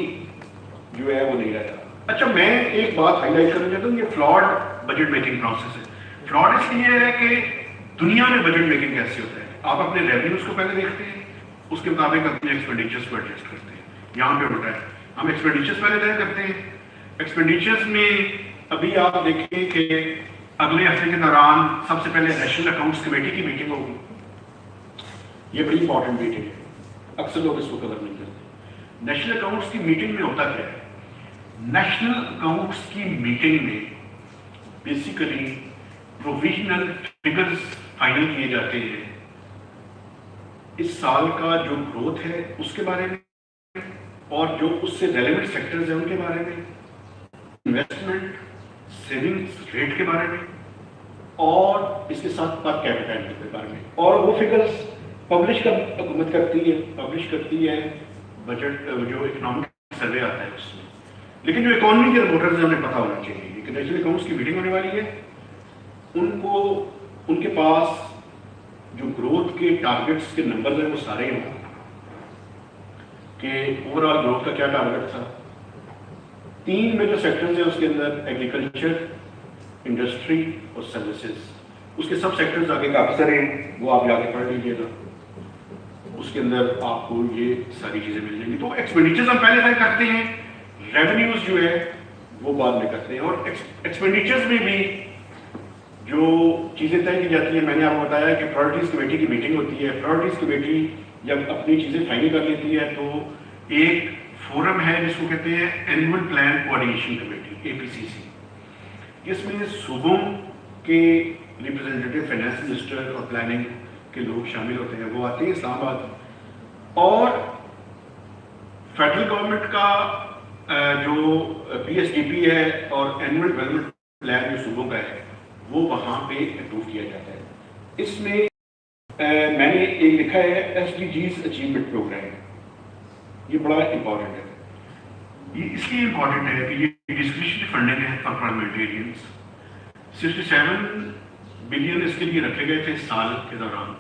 جو ہے وہ نہیں رہتا۔ اچھا، میں ایک بات ہائی لائٹ کرنا چاہتا ہوں، یہ فلاڈ بجٹ میکنگ پروسیس ہے۔ فلاڈ اس لیے ہے کہ دنیا میں بجٹ میکنگ کیسے ہوتا ہے؟ آپ اپنے ریونیوز کو پہلے دیکھتے ہیں، اس کے مطابق اپنے ایکسپینڈیچرز کو ایڈجسٹ کرتے ہیں۔ یہاں پہ الٹا ہے، ہم ایکسپینڈیچرز پہلے طے کرتے ہیں۔ ایکسپینڈیچرز میں ابھی آپ دیکھیں کہ اگلے ہفتے کے دوران سب سے پہلے نیشنل اکاؤنٹس کمیٹی کی میٹنگ ہوگی۔ یہ بڑی امپورٹنٹ میٹنگ ہے، اکثر لوگ اس کو کور نہیں کرتے۔ نیشنل اکاؤنٹس کی میٹنگ میں ہوتا کیا ہے؟ نیشنل اکاؤنٹس کی میٹنگ میں بیسیکلی پروویژنل فگرز فائنل کیے جاتے ہیں، اس سال کا جو گروتھ ہے اس کے بارے میں اور جو اس سے ریلیونٹ سیکٹرز ہیں ان کے بارے میں، انویسٹمنٹ سیونگز ریٹ کے بارے میں، اور اس کے ساتھ پر کیپٹل کے بارے میں، اور وہ فگرز پبلش حکومت کرتی ہے بجٹ جو اکنامک سروے آتا ہے اس میں۔ لیکن جو اکانومی کے رپورٹرز ہیں انہیں پتہ ہونا چاہیے کہ نیشنل اکاؤنٹس کی میٹنگ ہونے والی ہے، ان کے پاس جو گروتھ کے ٹارگٹس کے نمبرز ہیں وہ سارے ہوں کہ اوور آل گروتھ کا کیا ٹارگٹ تھا۔ 3 میجر سیکٹرز ہیں اس کے اندر، ایگریکلچر، انڈسٹری اور سروسز۔ اس کے سب سیکٹرز آگے کافی سارے ہیں، وہ آپ جا کے پڑھ لیجیے گا، اس کے اندر آپ کو یہ ساری چیزیں مل جائیں گی۔ تو ایکسپینڈیچرز ہم پہلے طے کرتے ہیں، ریونیوز جو ہے وہ بعد میں کرتے ہیں، اور ایکسپینڈیچرز میں بھی جو چیزیں طے کی جاتی ہیں، میں نے آپ کو بتایا کہ پرائورٹیز کمیٹی کی میٹنگ ہوتی ہے۔ پرائورٹیز کمیٹی جب اپنی چیزیں فائنل کر لیتی ہے تو ایک فورم ہے جس کو کہتے ہیں annual plan coordination committee, APCC، جس میں صوبوں کے ریپرزینٹیٹیو، فائنانس منسٹر اور پلاننگ کے لوگ شامل ہوتے ہیں، وہ آتے ہیں اسلام آباد، اور فیڈرل گورنمنٹ کا جو PSDP ہے اور اینول ڈیولپمنٹ پلان جو صوبوں کا ہے وہ وہاں پہ اپروو کیا جاتا ہے۔ اس میں میں نے ایک لکھا ہے SDGs اچیومنٹ پروگرام، یہ بڑا امپورٹنٹ ہے۔ یہ اس لیے امپورٹنٹ ہے کہ یہ ڈسکریشنری فنڈنگ ہے فار پارلیمنٹیرینس۔ 67 بلین اس کے لیے رکھے گئے تھے سال کے دوران،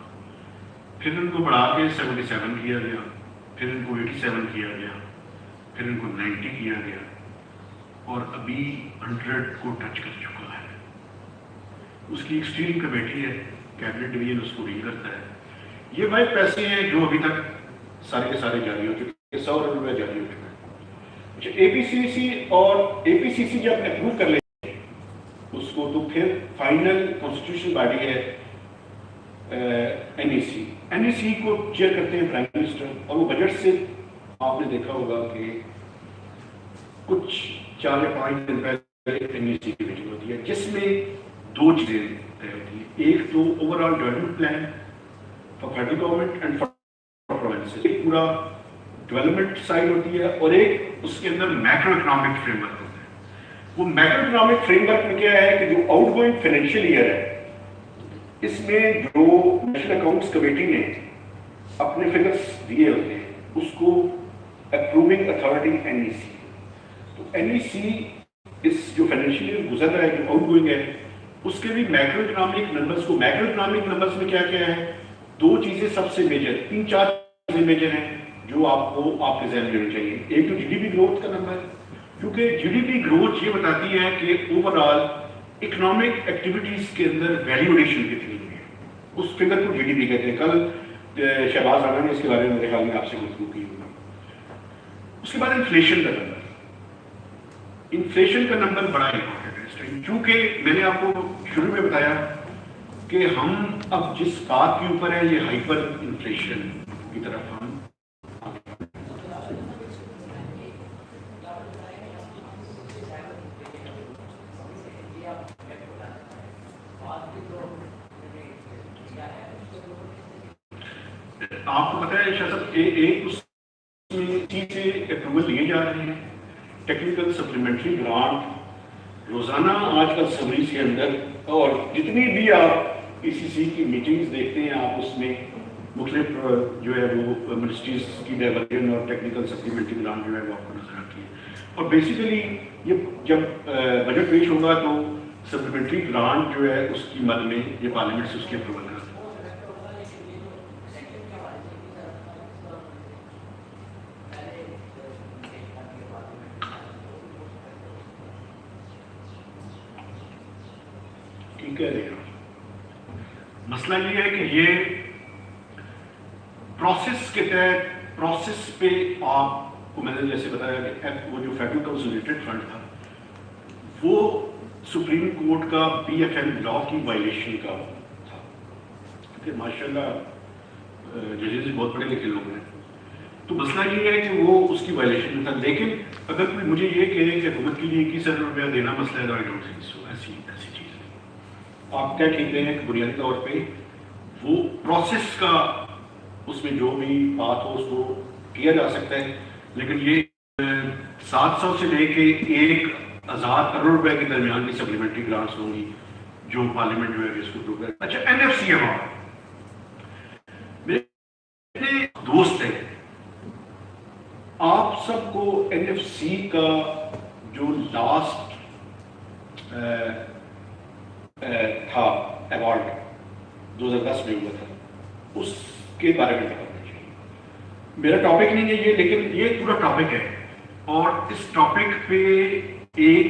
پھر ان کو بڑھا کے 77 کیا گیا، پھر ان کو 87 کیا گیا، پھر ان کو 90 کیا گیا، اور ابھی 100 کو ٹچ کر چکا ہے۔ اس کی ایک اسٹیئرنگ کمیٹی ہے، کیبنٹ ڈویژن اس کو ڈیل کرتا ہے۔ یہ وہ پیسے ہیں جو ابھی تک سارے کے سارے جاری ہو چکے ہیں، 100 ارب روپے جاری ہو چکے ہیں۔ اچھا، APCC اور APCC جب اپروو کر لیں اس کو تو پھر فائنل کانسٹیٹیوشن باڈی ہے NEC کو چیئر کرتے ہیں پرائم منسٹر، اور وہ بجٹ سے آپ نے دیکھا ہوگا کہ کچھ 4 یا 5 دن پہلے NEC کی میٹنگ ہوتی ہے جس میں 2 چیزیں طے ہوتی ہیں۔ ایک تو over all development plan for federal government and for provinces, ایک پورا ڈیولپمنٹ سائڈ ہوتی ہے، اور ایک اس کے اندر میکرو اکنامک فریم ورک ہوتا ہے۔ وہ میکرو اکنامک فریم ورک میں کیا ہے کہ جو آؤٹ گوئنگ فائنینشیل ایئر ہے اس میں جو نیشنل اکاؤنٹس کمیٹی نے اپنے فگرز دیے ہوتے ہیں اس کو اپروونگ اتھارٹی NEC، تو NEC اس جو فائنینشیل ایئر گزر رہا ہے جو آؤٹ گوئنگ ہے اس کے بھی میکرو اکنامک نمبرز کو، میکرو اکنامک نمبرز میں کیا کیا ہے، 2 چیزیں سب سے میجر، 3-4 چیزیں میجر ہیں جو آپ کو آپ کے ذہن میں ہونی چاہیے۔ ایک تو GDP گروتھ کا نمبر، کیونکہ GDP گروتھ یہ بتاتی ہے کہ اوور آل اکنامک ایکٹیویٹیز کے اندر ویلیو ایڈیشن کتنی ہوئی ہے، اس فگر کو GDP کہتے ہیں۔ کل شہباز رانا نے اس کے بارے میں میرے خیال میں آپ سے گفتگو کی ہوگی۔ اس کے بعد انفلیشن کا نمبر، انفلیشن کا نمبر بڑا امپورٹنٹ ہے اس ٹائم، کیونکہ میں نے آپ کو شروع میں بتایا کہ ہم اب جس بات کے اوپر ہے یہ ہائپر انفلیشن کی طرف ہم آپ کو پتہ ہے شاہ صاحب ایک اس میں چیز سے اپروول لیے جا رہے ہیں، ٹیکنیکل سپلیمنٹری گرانٹ روزانہ آج کل سمریز کے اندر، اور جتنی بھی آپ PCC کی میٹنگز دیکھتے ہیں آپ اس میں مختلف جو ہے وہ منسٹریز کی ڈائیورژن اور ٹیکنیکل سپلیمنٹری گرانٹ جو ہے وہ آپ کو نظر آتی ہے۔ اور بیسیکلی یہ جب بجٹ پیش ہوگا تو سپلیمنٹری گرانٹ جو ہے اس کی مد میں یہ پارلیمنٹ سے اس کی اپروول کرتا ہے۔ مسئلہ یہ ہے کہ یہ پروسیس کے تحت، پروسیس پہ آپ کو میں نے جیسے بتایا کہ وہ جو فیڈرل کنسولیڈیٹڈ فنڈ تھا وہ سپریم کورٹ کا BFM لا کی وائلیشن کا تھا، کیونکہ ماشاء اللہ ججز بہت بڑے لکھے لوگ ہیں، تو مسئلہ یہ ہے کہ وہ اس کی وائلیشن میں تھا۔ لیکن اگر کوئی مجھے یہ کہے کہ حکومت کے لیے 21 ارب روپیہ دینا مسئلہ ہے تو I don't think so، ایسی چیز ہے۔ آپ کیا ٹھیک رہے ہیں کہ بنیادی طور پہ وہ پروسیس کا اس میں جو بھی بات ہو اس کو کیا جا سکتا ہے، لیکن یہ 700 سے لے کے 1,000 کروڑ روپے کے درمیان کی سپلیمنٹری گرانٹس ہوں گی جو پارلیمنٹ جو ہے اس کو اپروو کرے۔ اچھا، NFC ایوارڈ، میرے دوست ہیں، آپ سب کو NFC کا جو لاسٹ تھا ایوارڈ 2010 میں ہوا تھا اس کے بارے میں پتا ہونا چاہیے۔ میرا ٹاپک نہیں ہے یہ، لیکن یہ پورا ٹاپک ہے، اور اس ٹاپک پہ ایک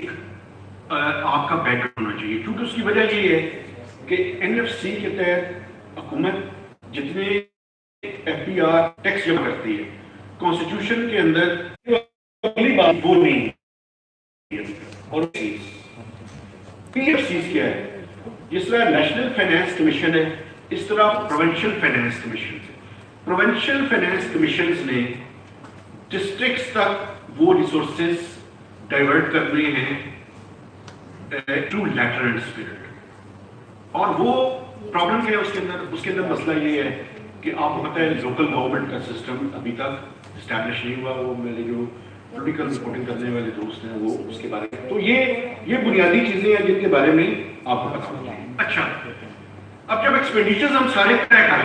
آپ کا بیک گراؤنڈ ہونا چاہیے، کیونکہ اس کی وجہ یہ ہے کہ NFC کے تحت حکومت جتنے FBR ٹیکس جمع کرتی ہے کانسٹیٹیوشن کے اندر اگلی بات وہ نہیں ہے، اور PFCs کیا ہے؟ جس طرح نیشنل فائنانس کمیشن ہے اس طرح پروونشل فائنانس کمیشن ہے۔ پروونشل فائنانس کمیشنز نے ڈسٹرکٹس تک وہ ریسورسز ڈائیورٹ کرنے ہیں ٹو لیٹر اینڈ اسپرٹ، اور وہ پرابلم کیا ہے اس کے اندر مسئلہ یہ ہے کہ آپ کو پتہ ہے لوکل گورنمنٹ کا سسٹم ابھی تک اسٹیبلش نہیں ہوا۔ وہ میرے جو پولیٹیکل رپورٹنگ کرنے والے دوست ہیں وہ اس کے بارے میں، تو یہ بنیادی چیزیں ہیں جن کے بارے میں آپ کو پتہ ہونا چاہیے۔ اچھا، اب جب ایکسپینڈیچرز ہم سارے طے کر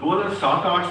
2007-8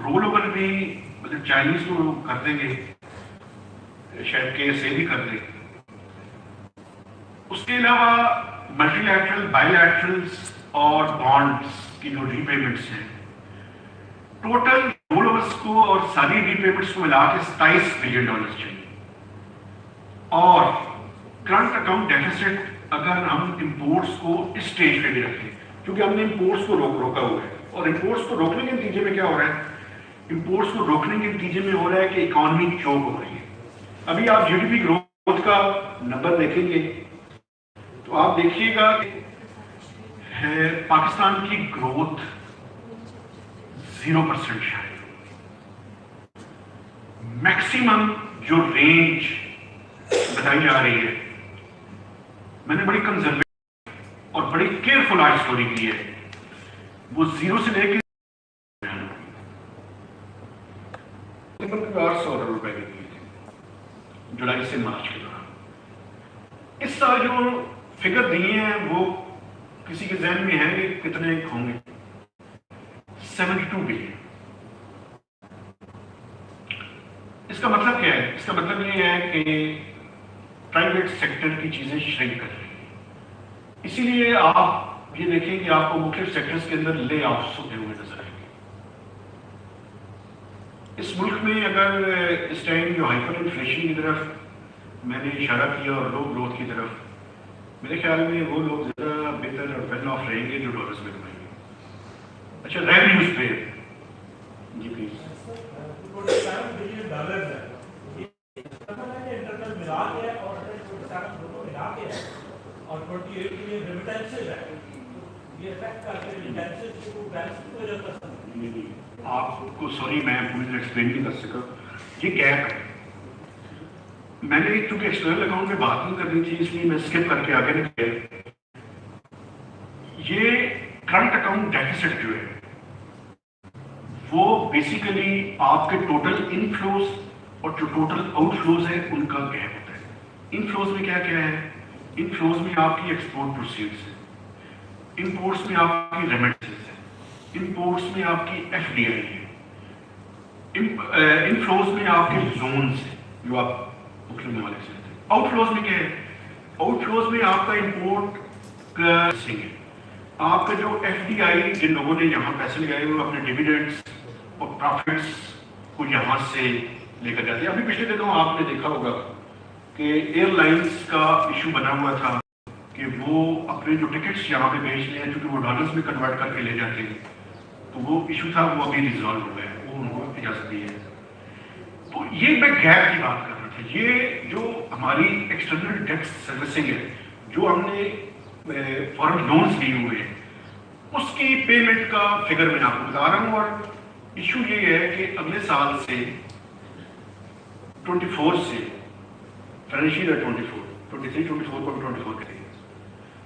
رول اوور بھی مطلب چائنیز کو کر دیں گے، شاید کے ایس اے بھی کر دیں. اس کے علاوہ ملٹی لیٹرل، بائی لیٹرلس اور بانڈس کی جو ری پیمنٹس ہیں، ٹوٹل رول اوورس کو اور ساری ری پیمنٹس کو ملا کے $27 بلین چاہیے. اور کرنٹ اکاؤنٹ ڈیفیسٹ اگر ہم امپورٹس کو اس سٹیج پہ بھی رکھیں، کیونکہ ہم نے امپورٹس کو روکا ہوا ہے، اور امپورٹس کو روکنے کے نتیجے میں کیا ہو رہا ہے؟ امپورٹس کو روکنے کے نتیجے میں ہو رہا ہے کہ اکانومی چوک ہو رہی ہے. ابھی آپ جی ڈی پی گروتھ کا نمبر دیکھیں گے تو آپ دیکھیے گا کہ پاکستان کی گروتھ 0% شاید. میکسیمم جو رینج بتائی جا رہی ہے، میں نے بڑی کنزرویٹو اور بڑی کیئرفل آج اسٹوری کی ہے، وہ 0 سے لے کے 800 ارب روپے کی تھی جولائی سے مارچ کے دوران. اس سال جو فگر دیے ہیں وہ کسی کے ذہن میں ہے کہ کتنے ہوں گے؟ 72 بلین. اس کا مطلب کیا ہے؟ اس کا مطلب یہ ہے کہ پرائیویٹ سیکٹر کی چیزیں شرنک کر رہی ہیں. اسی لیے آپ یہ دیکھیں کہ آپ کو مختلف سیکٹرز کے اندر لے آفس ہوتے ہوئے نظر آئیں گے. اس ملک میں اگر اس ٹائم جو ہائپر انفلیشن کی طرف میں نے اشارہ کیا اور لو گروتھ کی طرف، میرے خیال میں وہ لوگ زیادہ بہتر اور ویل آف رہیں گے جو ڈالرز میں کمائیں گے. اچھا، ریونیوز پہ جی پلیز. $47 بلین ہے. اور 28 بلین ریمیٹنسز ہے. یہ افیکٹ کرتے ہیں ریمیٹنسز کو بیلنس کی وجہ سے. آپ کو سوری میں پوری طرح ایکسپلین نہیں کر سکا. یہ گیپ ہے. میں نے چونکہ ایکسٹرنل اکاؤنٹ میں بات نہیں کرنی تھی اس لیے میں اسکپ کر کے آگے نکل گیا. یہ کرنٹ اکاؤنٹ ڈیفیسٹ جو ہے وہ بیسیکلی آپ کے ٹوٹل ان فلوز اور جو ٹوٹل آؤٹ فلوز ہے ان کا گیپ ہوتا ہے. ان فلوز میں کیا کیا ہے؟ ان فلوز میں آپ کی ایکسپورٹ پروسیڈز ہے، امپورٹس میں آپ کی ریمیٹنسز ہے، امپورٹس میں آپ کی ایف ڈی آئی ہے، ان فلوز میں آپ کے لونز ہیں جو آپ مختلف ممالک سے لیتے ہیں. آؤٹ فلوز میں کیا ہے؟ آؤٹ فلوز میں آپ کا امپورٹ کا ہے، آپ کا جو ایف ڈی آئی جن لوگوں نے یہاں پیسے لگائے وہ اپنے ڈیویڈنڈس اور پروفٹس کو یہاں سے لے کر جاتے ہیں. ابھی پچھلے دنوں آپ نے دیکھا ہوگا کہ ایئر لائنس کا ایشو بنا ہوا تھا کہ وہ اپنے جو ٹکٹس یہاں پہ بھیج رہے ہیں چونکہ وہ ڈالرز میں کنورٹ کر کے لے جاتے ہیں، تو وہ ایشو تھا وہ ابھی ریزالو ہو گیا ہے، وہ ان کو اجازت دی ہے. تو یہ میں گیپ کی بات کر رہا تھا. یہ جو ہماری ایکسٹرنل ٹیکس سروسنگ ہے جو ہم نے فارن لونز لیے ہوئے ہیں اس کی پیمنٹ کا فگر میں آپ کو بتا رہا ہوں. اور ایشو یہ ہے کہ اگلے سال سے 24 سے فائنینشیل ایئر 23-24 کو 24 کہتے ہیں،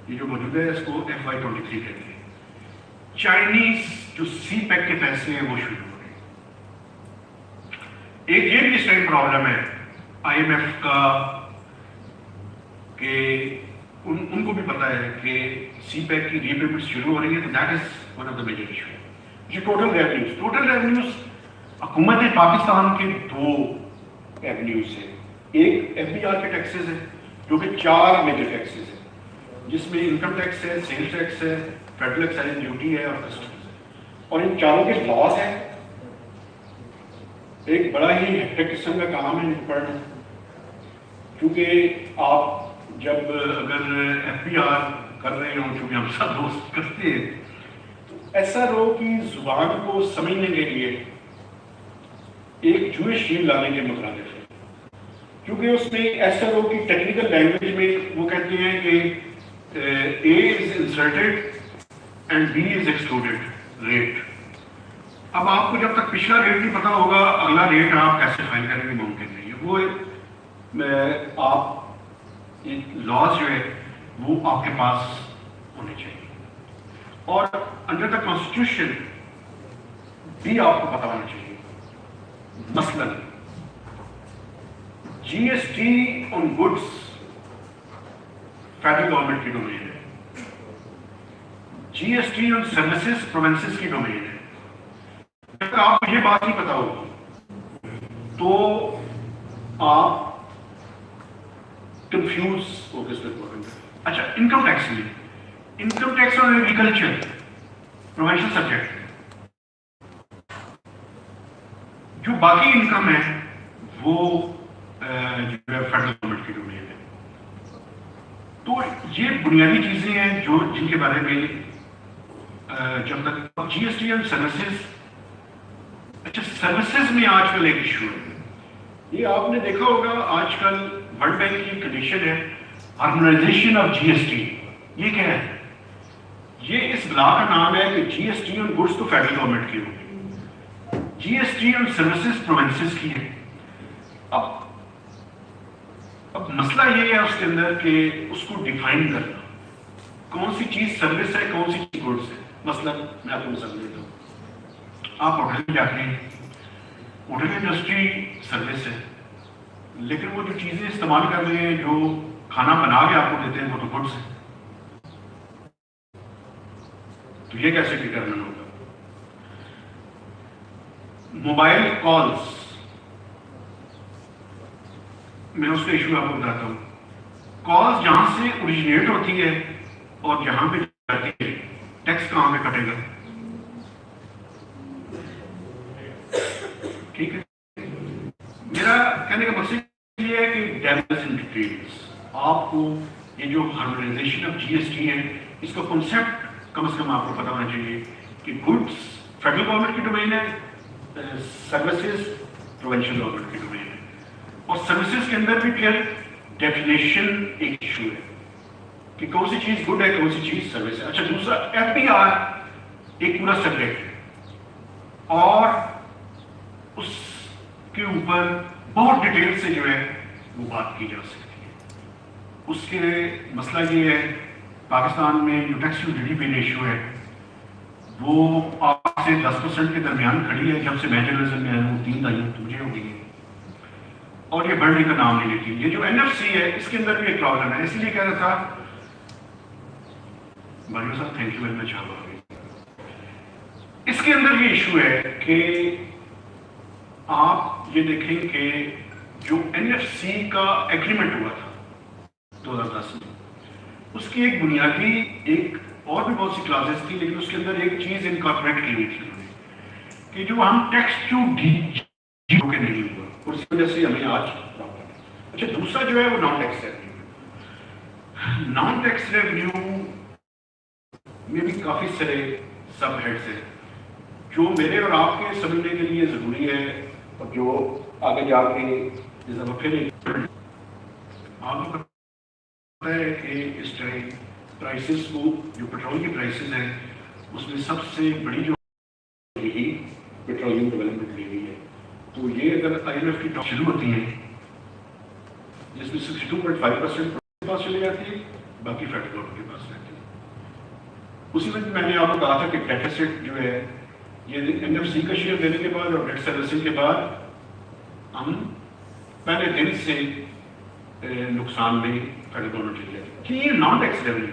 یہ جو موجودہ ہے اس کو FY23 کہتے ہیں. چائنیز جو سی پیک کے پیسے ہیں وہ شروع ہو رہے ہیں. ایک یہ بھی اس ٹائم پرابلم ہے IMF کا کہ ان کو بھی پتا ہے کہ سی پیک کی ری پیمنٹ شروع ہو رہی ہے، تو that is one of the major issue. یہ ٹوٹل ریونیوز حکومت پاکستان کے 2 ایونیوز ہیں. ایک ایف بی آر کے ٹیکسز ہیں جو کہ 4 میجر ٹیکسز ہیں، جس میں انکم ٹیکس ہے، سیلز ٹیکس ہے، فیڈرل ایکسائز ڈیوٹی ہے اور کسٹمز ہے. اور ان چاروں کے لاس ہیں. ایک بڑا ہی ہیکٹک قسم کا کام ہے ان کو پڑھنا، کیونکہ آپ جب اگر ایف بی آر کر رہے ہوں، چونکہ ہم سب دوست کرتے ہیں، تو ایس آر او کی زبان کو سمجھنے کے لیے ایک جوئش شیل لانے کے مترادف ہے. کیونکہ اس میں ایس آر او کی ٹیکنیکل لینگویج میں وہ کہتے ہیں کہ A is inserted and B is excluded rate. اب آپ کو جب تک پچھلا ریٹ نہیں پتا ہوگا اگلا ریٹ آپ کیسے فائل کریں گے ممکن نہیں ہے. وہ آپ لاز جو ہے وہ آپ کے پاس ہونے چاہیے. اور انڈر دا کانسٹیٹیوشن بھی آپ کو پتا ہونا چاہیے. مثلاً G S T on goods federal government کی ڈومین ہے، G S T on services provinces کی ڈومین ہے. اگر آپ کو یہ بات نہیں پتا ہوگی تو آپ کنفیوز ہو کے اس پہ. اچھا انکم ٹیکس میں انکم ٹیکس اور ایگریکلچر پروونشل سبجیکٹ جو باقی انکم ہے وہ جو ہے فیڈرل گورنمنٹ کی ڈومین ہے. تو یہ بنیادی چیزیں ہیں جو جن کے بارے میں جب تک جی ایس ٹی اور سروسز. اچھا سروسز میں آج کل ایک ایشو ہے, یہ آپ نے دیکھا ہوگا آج کل ورلڈ بینک کی کنڈیشن ہے harmonization of G S T. یہ کیا ہے؟ یہ اس بلا کا نام ہے کہ G S T on goods تو فیڈرل گورنمنٹ کی ہوگی, G S T on services provinces کی ہے. اب مسئلہ یہ ہے اس کے اندر کہ اس کو ڈیفائن کرنا, کون سی چیز سروس ہے کون سی چیز گڈس ہے. مثلا میں آپ کو مثال دیتا ہوں, آپ ہوٹل میں جاتے ہیں, ہوٹل انڈسٹری سروس ہے, لیکن وہ جو چیزیں استعمال کر رہے ہیں جو کھانا بنا کے آپ کو دیتے ہیں وہ تو گڈس ہے. تو یہ کیسے ڈٹرمن ہوگا؟ موبائل کالز میں اس کا ایشو آپ کو بتاتا ہوں. کالز جہاں سے اوریجنیٹ ہوتی ہے اور جہاں پہ جاتی ہے ٹیکس کہاں پہ کٹے گا؟ ٹھیک ہے, میرا کہنے کا مقصد یہ ہے کہ ڈیولپمنٹ ان ڈیٹیلز آپ کو یہ جو harmonization of G S T ہے اس کا کنسیپٹ کم از کم آپ کو پتا ہونا چاہیے کہ گڈس فیڈرل گورنمنٹ کی ڈومین ہے, سروسز پروونشل گورنمنٹ کی ڈومین ہے, اور سروسز کے اندر بھی پھر ڈیفینیشن ایک ایشو ہے کہ کون سی چیز گڈ ہے کون سی چیز سروس ہے. اچھا دوسرا ایف پی آر ایک پورا سبجیکٹ ہے اور اس کے اوپر بہت ڈیٹیل سے جو ہے وہ بات کی جا سکتی ہے. اس کے مسئلہ یہ ہے پاکستان میں جو tax to G D P ratio ہے وہ آپ سے 10% کے درمیان کھڑی ہے. جب سے میں جرنلزم میں آیا وہ 3 دہائیوں مجھے ہو گئی ہے اور یہ بڑھنے کا نام نہیں لیتی. یہ جو این ایف سی ہے اس کے اندر بھی ایک پرابلم ہے, اس لیے کہہ رہا تھا بھائیو صاحب تھینک یو ویری مچ. اس کے اندر یہ ایشو ہے کہ آپ یہ دیکھیں کہ جو این ایف سی کا ایگریمنٹ ہوا تھا 2010 میں, اس کی ایک بنیادی ایک اور بھی بہت سی کلاسز تھی, لیکن اس کے اندر ایک چیز انکارپوریٹ کی ہوئی تھی کہ جو ہم ٹیکس ٹو ڈی جی کے نہیں ہوا, اور اس وجہ سے ہمیں آج. اچھا دوسرا جو ہے وہ non tax revenue. Non tax revenue میں بھی کافی سارے سب ہیڈس ہیں جو میرے اور آپ کے سمجھنے کے لیے ضروری ہے, اور جو آگے جا کے پھر آپ کو پتا ہے کہ اس ٹائم پرائسز کو جو پیٹرول کی پرائسز ہیں اس میں سب سے بڑی جو یہی پیٹرولیم ڈیولپمنٹ لی ہوئی ہے. تو یہ اگر آئی ایم ایف کی ٹاپ شروع ہوتی ہیں جس میں 62.5% کے پاس چلی جاتی ہے, باقی فیڈرل گورنمنٹ کے پاس رہتی ہے. اسی میں میں نے آپ کو کہا تھا کہ ڈیفیسٹ جو ہے یہ این ایف سی کا شیئر دینے کے بعد اور ڈیٹ سروسنگ کے بعد ہم پہلے دن سے نقصان میں فیڈرل گورنمنٹ چلی جاتی ہے. کہ یہ نان ٹیکس ریونیو ہے,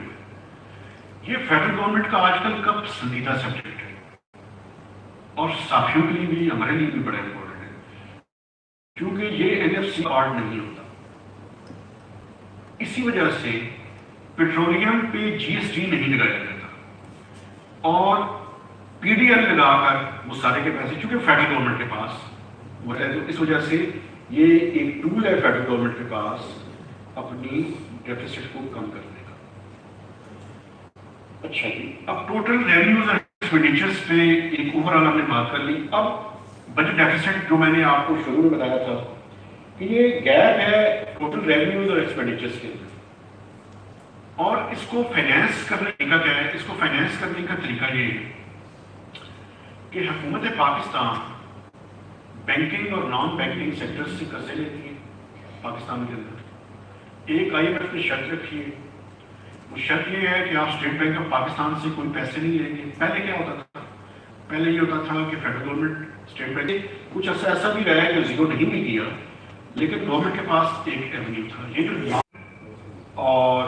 یہ فیڈرل گورنمنٹ کا آج کل کا پسندیدہ سبجیکٹ ہے اور صحافیوں کے لیے بھی ہمارے لیے بھی بڑا امپورٹنٹ ہے کیونکہ یہ این ایف سی کارڈ نہیں ہوتا. اسی وجہ سے پیٹرولیم پہ جی ایس ٹی نہیں لگایا جاتا اور پی ڈی ایل لگا کر وہ سارے کے پیسے چونکہ فیڈرل گورنمنٹ کے پاس وہ ہے, تو اس وجہ سے یہ ایک ٹول ہے فیڈرل گورنمنٹ کے پاس اپنی ڈیفیسٹ کو کم کرنے کا. اچھا جی, اب ٹوٹل ریونیوز اور ایکسپینڈیچرز پہ ایک اوور آل ہم نے بات کر لی. اب بجٹ ڈیفیسٹ جو میں نے آپ کو شروع میں بتایا تھا کہ یہ گیپ ہے ٹوٹل ریونیوز اور ایکسپینڈیچرز کے اندر, اور اس کو فائنینس کرنے کا کیا ہے؟ اس کو فائنینس کرنے کا طریقہ یہ ہے کہ حکومت پاکستان بینکنگ اور نان بینکنگ سیکٹر سے قرضے لیتی ہے پاکستان کے اندر. ایک آئی ایم ایف نے شرط رکھی ہے, وہ شرط یہ ہے کہ آپ اسٹیٹ بینک آف پاکستان سے کوئی پیسے نہیں لیں گے. پہلے کیا ہوتا تھا؟ پہلے یہ ہوتا تھا کہ فیڈرل گورنمنٹ اسٹیٹ بینک کچھ ایسا بھی رہا ہے کہ زیرو نہیں بھی کیا, لیکن گورنمنٹ کے پاس ایک ایونیو تھا. یہ جو اور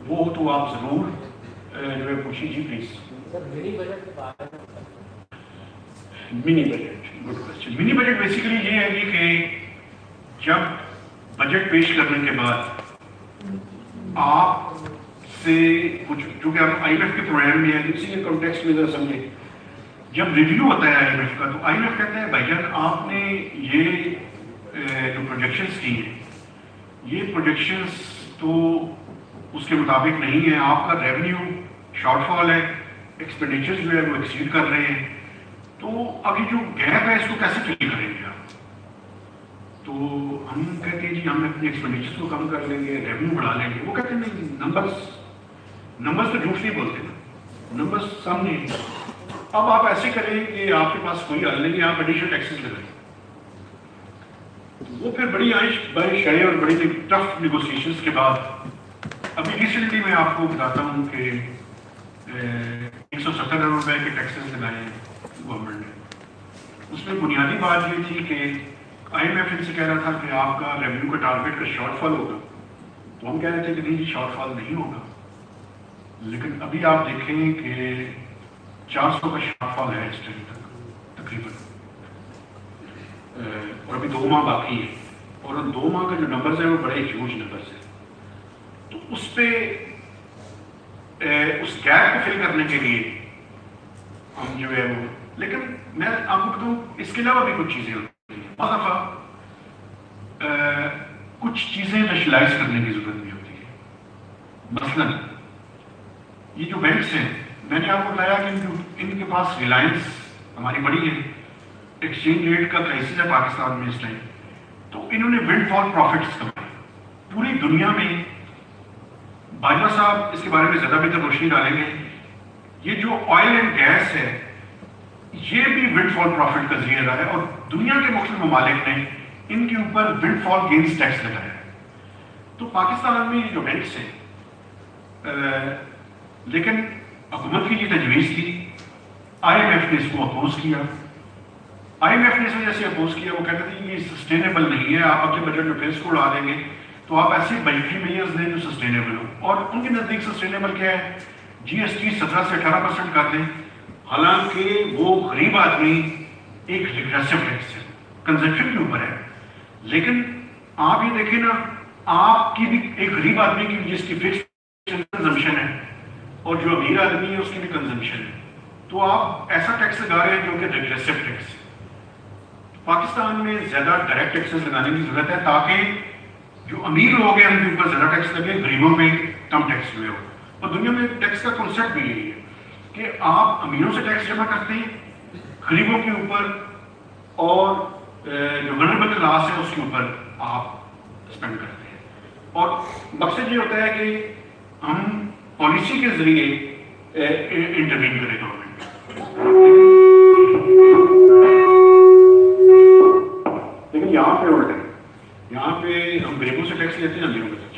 وہ تو آپ ضرور جو ہے پوچھیں. جی please. Mini budget, good question. Mini budget basically یہ ہے جی کہ جب بجٹ پیش کرنے کے بعد آپ سے کچھ، چونکہ آپ آئی ایم ایف کے پروگرام میں ہیں، اسی کے کانٹیکسٹ میں ذرا سمجھیں. جب ریویو ہوتا ہے آئی ایم ایف کا تو آئی ایم ایف کہتا ہے بھائی جان آپ نے یہ جو پروجیکشنز کی ہیں یہ پروجیکشنز تو اس کے مطابق نہیں ہے، آپ کا ریونیو شارٹ فال ہے، ایکسپینڈیچر جو ہے وہ ایکسیڈ کر رہے ہیں، تو ابھی جو گیپ ہے اس کو کیسے فل کریں گے آپ؟ تو ہم کہتے ہیں جی ہم اپنے ایکسپینڈیچر کو کم کر لیں گے، ریونیو بڑھا لیں گے. وہ کہتے ہیں نہیں، نمبرز تو جھوٹ نہیں بولتے نا، نمبرز سامنے ہیں. اب آپ ایسے کریں کہ آپ کے پاس کوئی حل نہیں ہے، آپ ایڈیشنل ٹیکسز لگائیں. وہ پھر بڑی بارش آئی اور بڑی ٹف نیگوسیشنز کے بعد ابھی ریسنٹلی میں آپ کو بتاتا ہوں کہ 170 ارب روپے کے ٹیکسز لگائے ہیں گورنمنٹ نے. اس میں بنیادی بات یہ تھی کہ آئی ایم ایف ان سے کہہ رہا تھا کہ آپ کا ریونیو کا ٹارگیٹ کا شارٹ فال ہوگا، تو ہم کہہ رہے تھے کہ نہیں جی شارٹ فال نہیں ہوگا. لیکن ابھی آپ دیکھیں کہ 400 کا شارٹ فال ہے اس ٹائم تک تقریباً، اور ابھی 2 ماہ باقی ہیں، اور ان 2 ماہ کا جو نمبرز ہیں وہ بڑے ہیوج نمبرز ہیں. تو اس پہ اس گیپ کو فل کرنے کے لیے ہم جو ہے وہ، لیکن میں آپ کو بتاؤں اس کے علاوہ بھی کچھ چیزیں ہوتی ہیں. بعض دفعہ کچھ چیزیں نیشنلائز کرنے کی ضرورت بھی ہوتی ہے. مثلاً یہ جو بینکس ہیں، میں نے آپ کو بتایا کہ ان کے پاس ریلائنس ہماری بڑی ہے، ایکسچینج ریٹ کا کرائسس ہے پاکستان میں اس ٹائم، تو انہوں نے ونڈ فال پروفٹس کمائے پوری دنیا میں. باجوہ صاحب اس کے بارے میں زیادہ بہتر روشنی ڈالیں گے. یہ جو آئل اینڈ گیس ہے یہ بھی ونڈ فال پروفٹ کا ذریعہ رہا ہے، اور دنیا کے مختلف ممالک نے ان کے اوپر ونڈ فال گینز ٹیکس لگایا ہے. تو پاکستان میں یہ جو بینکس ہیں، لیکن حکومت کی یہ تجویز تھی، آئی ایم ایف نے اس کو اپوز کیا. آئی ایم ایف نے اس وجہ سے اپوز کیا، وہ کہتے تھے یہ سسٹینیبل نہیں ہے، آپ اپنے بجٹ میں پھر اس کو اڑا دیں گے، تو آپ ایسے بجٹری میئرز لیں جو سسٹینیبل ہو. اور ان کے نزدیک سسٹینیبل کیا ہے؟ جی ایس ٹی 17 سے 18% کر دیں، حالانکہ وہ غریب آدمی ایک ریگریسو ٹیکس ہے، کنزمپشن کے اوپر ہے. لیکن آپ یہ دیکھیں نا، آپ کی بھی ایک غریب آدمی کی جس کی فکس کنزمپشن ہے اور جو امیر آدمی ہے اس کی بھی کنزمپشن ہے، تو آپ ایسا ٹیکس لگا رہے ہیں جو کہ ریگریسو ٹیکس ہے. پاکستان میں زیادہ ڈائریکٹ ٹیکسز لگانے کی ضرورت ہے تاکہ جو امیر لوگ ہیں ان کے اوپر زیادہ ٹیکس لگے، غریبوں پہ کم ٹیکس ہوئے ہو. اور دنیا میں ٹیکس کا کنسیپٹ بھی یہی ہے کہ آپ امیروں سے ٹیکس جمع کرتے ہیں غریبوں کے اوپر، اور جو ونربل کلاس ہے اس کے اوپر آپ اسپینڈ کرتے ہیں. اور مقصد یہ ہوتا ہے کہ ہم پالیسی کے ذریعے انٹروین کریں گورنمنٹ. لیکن یہاں پہ الٹ ہے، یہاں پہ ہم غریبوں سے ٹیکس لیتے ہیں، امیروں سے ٹیکس.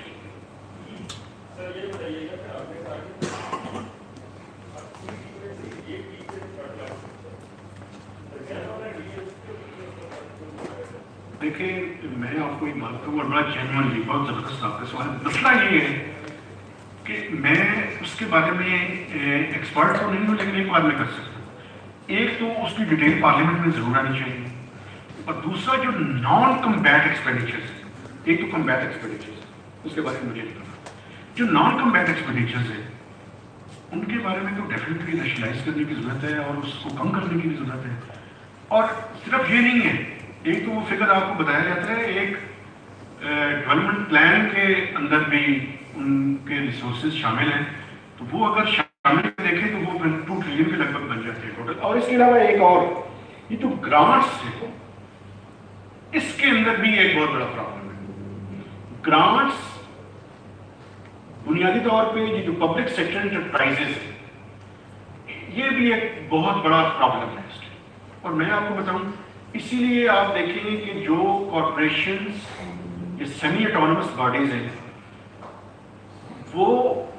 دیکھیں میں آپ کو ایک بات کروں، اور بڑا جینوئنلی بہت زبردست آپ کا سوال ہے. مسئلہ یہ ہے کہ میں اس کے بارے میں ایکسپرٹ تو نہیں ہوں، لیکن ایک بات میں کر سکتا ہوں. ایک تو اس کی ڈیٹیل پارلیمنٹ میں ضرور آنی چاہیے، اور دوسرا جو نان کمبیٹ ایکسپینڈیچرز ہیں، ایک تو کمبیٹ ایکسپینڈیچرز اس کے بارے میں مجھے نہیں پتا، جو نان کمبیٹ ایکسپینڈیچرز ہیں ان کے بارے میں تو ڈیفینیٹلی نیشنلائز کرنے کی ضرورت ہے اور اس کو کم کرنے کی بھی ضرورت ہے. اور صرف یہ نہیں ہے، ایک تو وہ فگر آپ کو بتایا جاتا ہے، ایک ڈیولپمنٹ پلان کے اندر بھی ان کے ریسورسز شامل ہیں، تو وہ اگر شامل دیکھیں تو وہ 2 ٹریلین کے لگ بھگ بن جاتے ہیں ٹوٹل. اور اس کے علاوہ ایک اور، یہ جو گرانٹس ہیں اس کے اندر بھی ایک بہت بڑا پرابلم ہے. گرانٹس بنیادی طور پہ یہ جو پبلک سیکٹر انٹرپرائزز ہیں یہ بھی ایک بہت بڑا پرابلم ہے اس کے. اور میں آپ کو بتاؤں، اسی لیے آپ دیکھیں گے کہ جو کارپوریشنز یا سیمی اٹونومس باڈیز ہیں وہ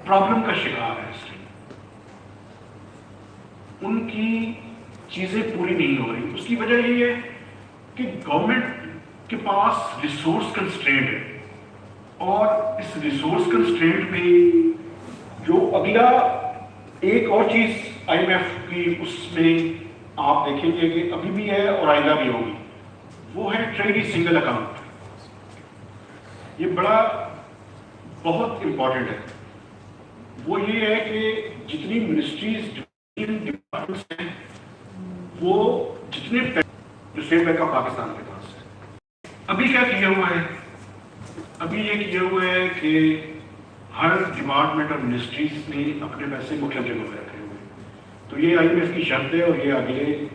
پرابلم کا شکار ہے. اس لیے ان کی چیزیں پوری نہیں ہو رہی. اس کی وجہ یہ ہے کہ گورنمنٹ کے پاس ریسورس کنسٹرینٹ ہے، اور اس ریسورس کنسٹرینٹ میں جو اگلا ایک اور چیز آئی ایم ایف کی اس میں آپ دیکھیں گے کہ ابھی بھی ہے اور آئندہ بھی ہوگی، وہ ہے ٹریڈی سنگل اکاؤنٹ. یہ بڑا بہت امپورٹنٹ ہے. وہ یہ ہے کہ جتنی منسٹریز ڈپارٹمنٹس ہیں وہ جتنے جو اسٹیٹ بینک آف پاکستان کے پاس ہے، ابھی کیا کیا ہوا ہے؟ ابھی یہ کیا ہوا ہے کہ ہر ڈپارٹمنٹ اور منسٹریز نے اپنے پیسے مختلف جگہوں پہ رکھے ہوئے ہیں. تو یہ IMF کی شرط ہے اور یہ آگے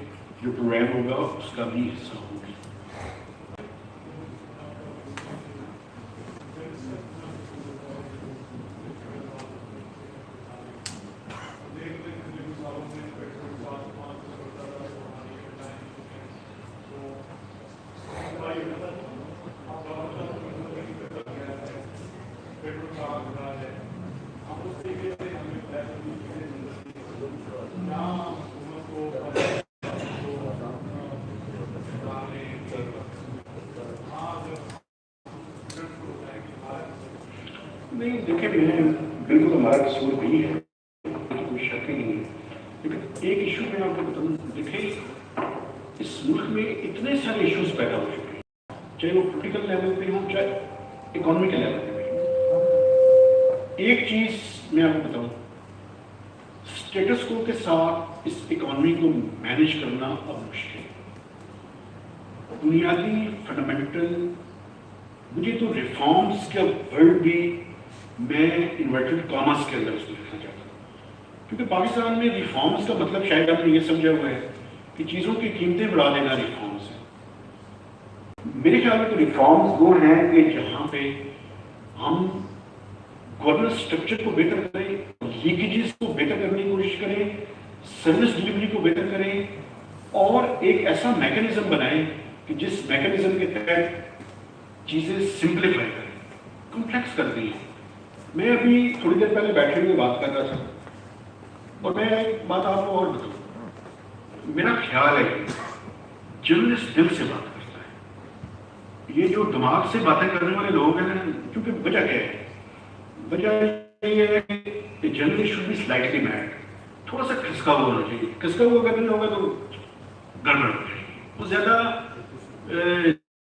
جو پروگرام ہوگا اس کا بھی حصہ ہوگی. نہیں دیکھیں، بالکل ہمارا قصور وہی ہے، کوئی شک ہی نہیں ہے. لیکن ایک ایشو میں آپ کو بتاؤں، دیکھیں اس ملک میں اتنے سارے ایشوز پیدا ہو چکے ہیں، چاہے وہ پولیٹیکل لیول پہ ہوں چاہے اکانومیکل لیول پہ ہوں. ایک چیز میں آپ کو بتاؤں، اسٹیٹس کو کے ساتھ اس اکانومی کو مینیج کرنا اب مشکل ہے. بنیادی فنڈامنٹل، مجھے تو ریفارمز کا ورڈ بھی میں انورٹڈ کامرس کے اندر اس کو لکھنا چاہتا ہوں، کیونکہ پاکستان میں ریفارمز کا مطلب شاید آپ نے یہ سمجھا ہوا ہے کہ چیزوں کی قیمتیں بڑھا دینا ریفارمز ہے. میرے خیال میں تو ریفارمز وہ ہیں کہ جہاں پہ ہم گورننس اسٹرکچر کو بہتر کریں، لیکیجز کو بہتر کرنے کی کوشش کریں، سروس ڈلیوری کو بہتر کریں، اور ایک ایسا میکینزم بنائیں کہ جس میکینزم کے تحت چیزیں سمپلیفائی کریں، کمپلیکس کر دی ہیں. میں ابھی تھوڑی دیر پہلے بیٹھے ہوئے بات کر رہا تھا، اور میں ایک بات آپ کو اور بتاؤں. میرا خیال ہے کہ جرنلسٹ دل سے بات کرتا ہے. یہ جو دماغ سے باتیں کرنے والے لوگ ہیں، کیونکہ وجہ کیا ہے؟ وجہ یہ ہے کہ journalist should be slightly mad, تھوڑا سا کھسکا ہوا ہونا چاہیے. کھسکا ہوا اگر نہیں ہوگا تو گڑبڑ ہو جائے گی. وہ زیادہ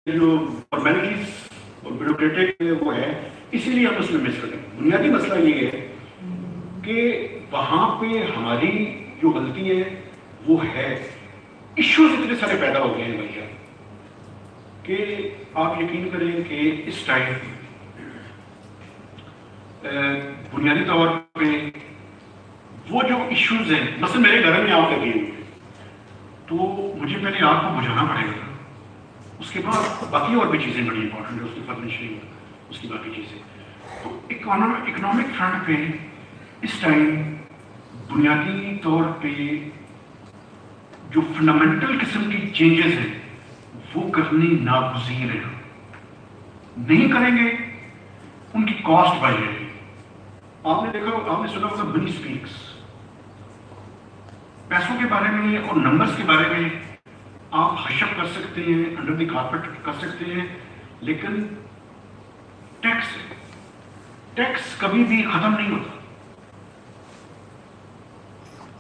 جو فارمیلٹیز اور بیوروکریٹک وہ ہے، اسی لیے ہم اس میں مس کرتے ہیں. بنیادی مسئلہ یہ ہے کہ وہاں پہ ہماری جو غلطی ہے وہ ہے ایشوز اتنے سارے پیدا ہو گئے ہیں بھیا کہ آپ یقین کریں کہ اس ٹائم بنیادی طور پہ وہ جو ایشوز ہیں، مثلا میرے گھر میں آگ لگی ہوئی ہے تو مجھے پہلے آگ کو بجھانا پڑے گا، اس کے بعد باقی اور بھی چیزیں بڑی امپورٹنٹ ہے، اس کی فرنیشنگ، اس کی باقی چیزیں. تو اکنامک فرنٹ پہ اس ٹائم بنیادی طور پہ جو فنڈامنٹل قسم کی چینجز ہیں وہ کرنی ناگزیر ہے. نہیں کریں گے ان کی کاسٹ بڑھ جائے گی. آپ نے دیکھا، آپ نے سنا ہوگا منی اسپیکس. پیسوں کے بارے میں اور نمبرز کے بارے میں آپ حشپ کر سکتے ہیں، انڈر دی کارپیٹ کر سکتے ہیں، لیکن ٹیکس کبھی بھی ختم نہیں ہوتا.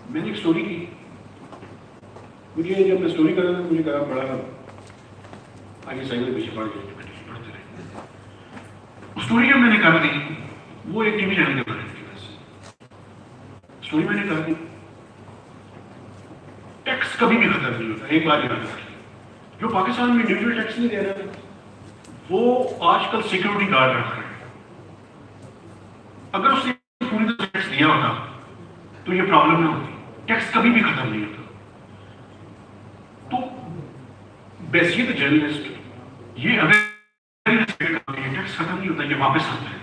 میں نے ایک سٹوری کی، مجھے جب میں سٹوری کر رہا تھا مجھے کہا بڑا آگے سائیکل پیچھے پڑھتے رہے. اس سٹوری جب میں نے کہا تھی وہ ایک ٹی وی چینل کے بارے میں سٹوری میں نے کہا تھی ٹیکس کبھی بھی ختم نہیں ہوتا. ایک بار یاد رکھیے، جو پاکستان میں انڈیویجول ٹیکس نہیں دے رہا وہ آج کل سیکورٹی گارڈ رکھ رہے ہیں. اگر اس نے پوری طرح ٹیکس دیا ہوتا تو یہ پرابلم نہ ہوتی. ٹیکس کبھی بھی ختم نہیں ہوتا. تو بیسیت جرنلسٹ یہ اگر ٹیکس ختم نہیں ہوتا، یہ واپس آتا ہے،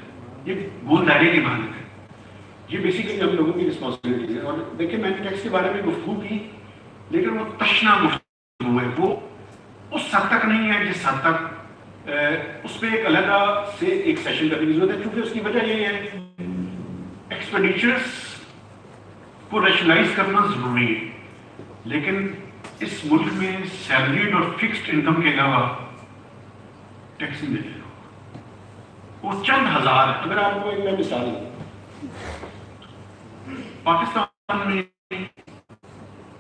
یہ گول دائرے کی بات ہے. یہ بیسیکلی ہم لوگوں کی رسپانسبلٹی ہے. اور دیکھیں میں نے ٹیکس کے بارے میں گفتگو کی، لیکن وہ تشنا گفتگو ہے، وہ اس حد تک نہیں ہے جس حد تک اس پہ ایک علیحدہ سے ایک سیشن کرنے کی ضرورت ہے. کیونکہ اس کی وجہ یہ ہے ایکسپینڈیچرز کو ریشنلائز کرنا ضروری ہے، لیکن اس ملک میں سیلریڈ اور فکسڈ انکم کے علاوہ ٹیکس نہیں ملے گا. وہ چند ہزار. اگر آپ کو ایک میں مثال دوں، پاکستان میں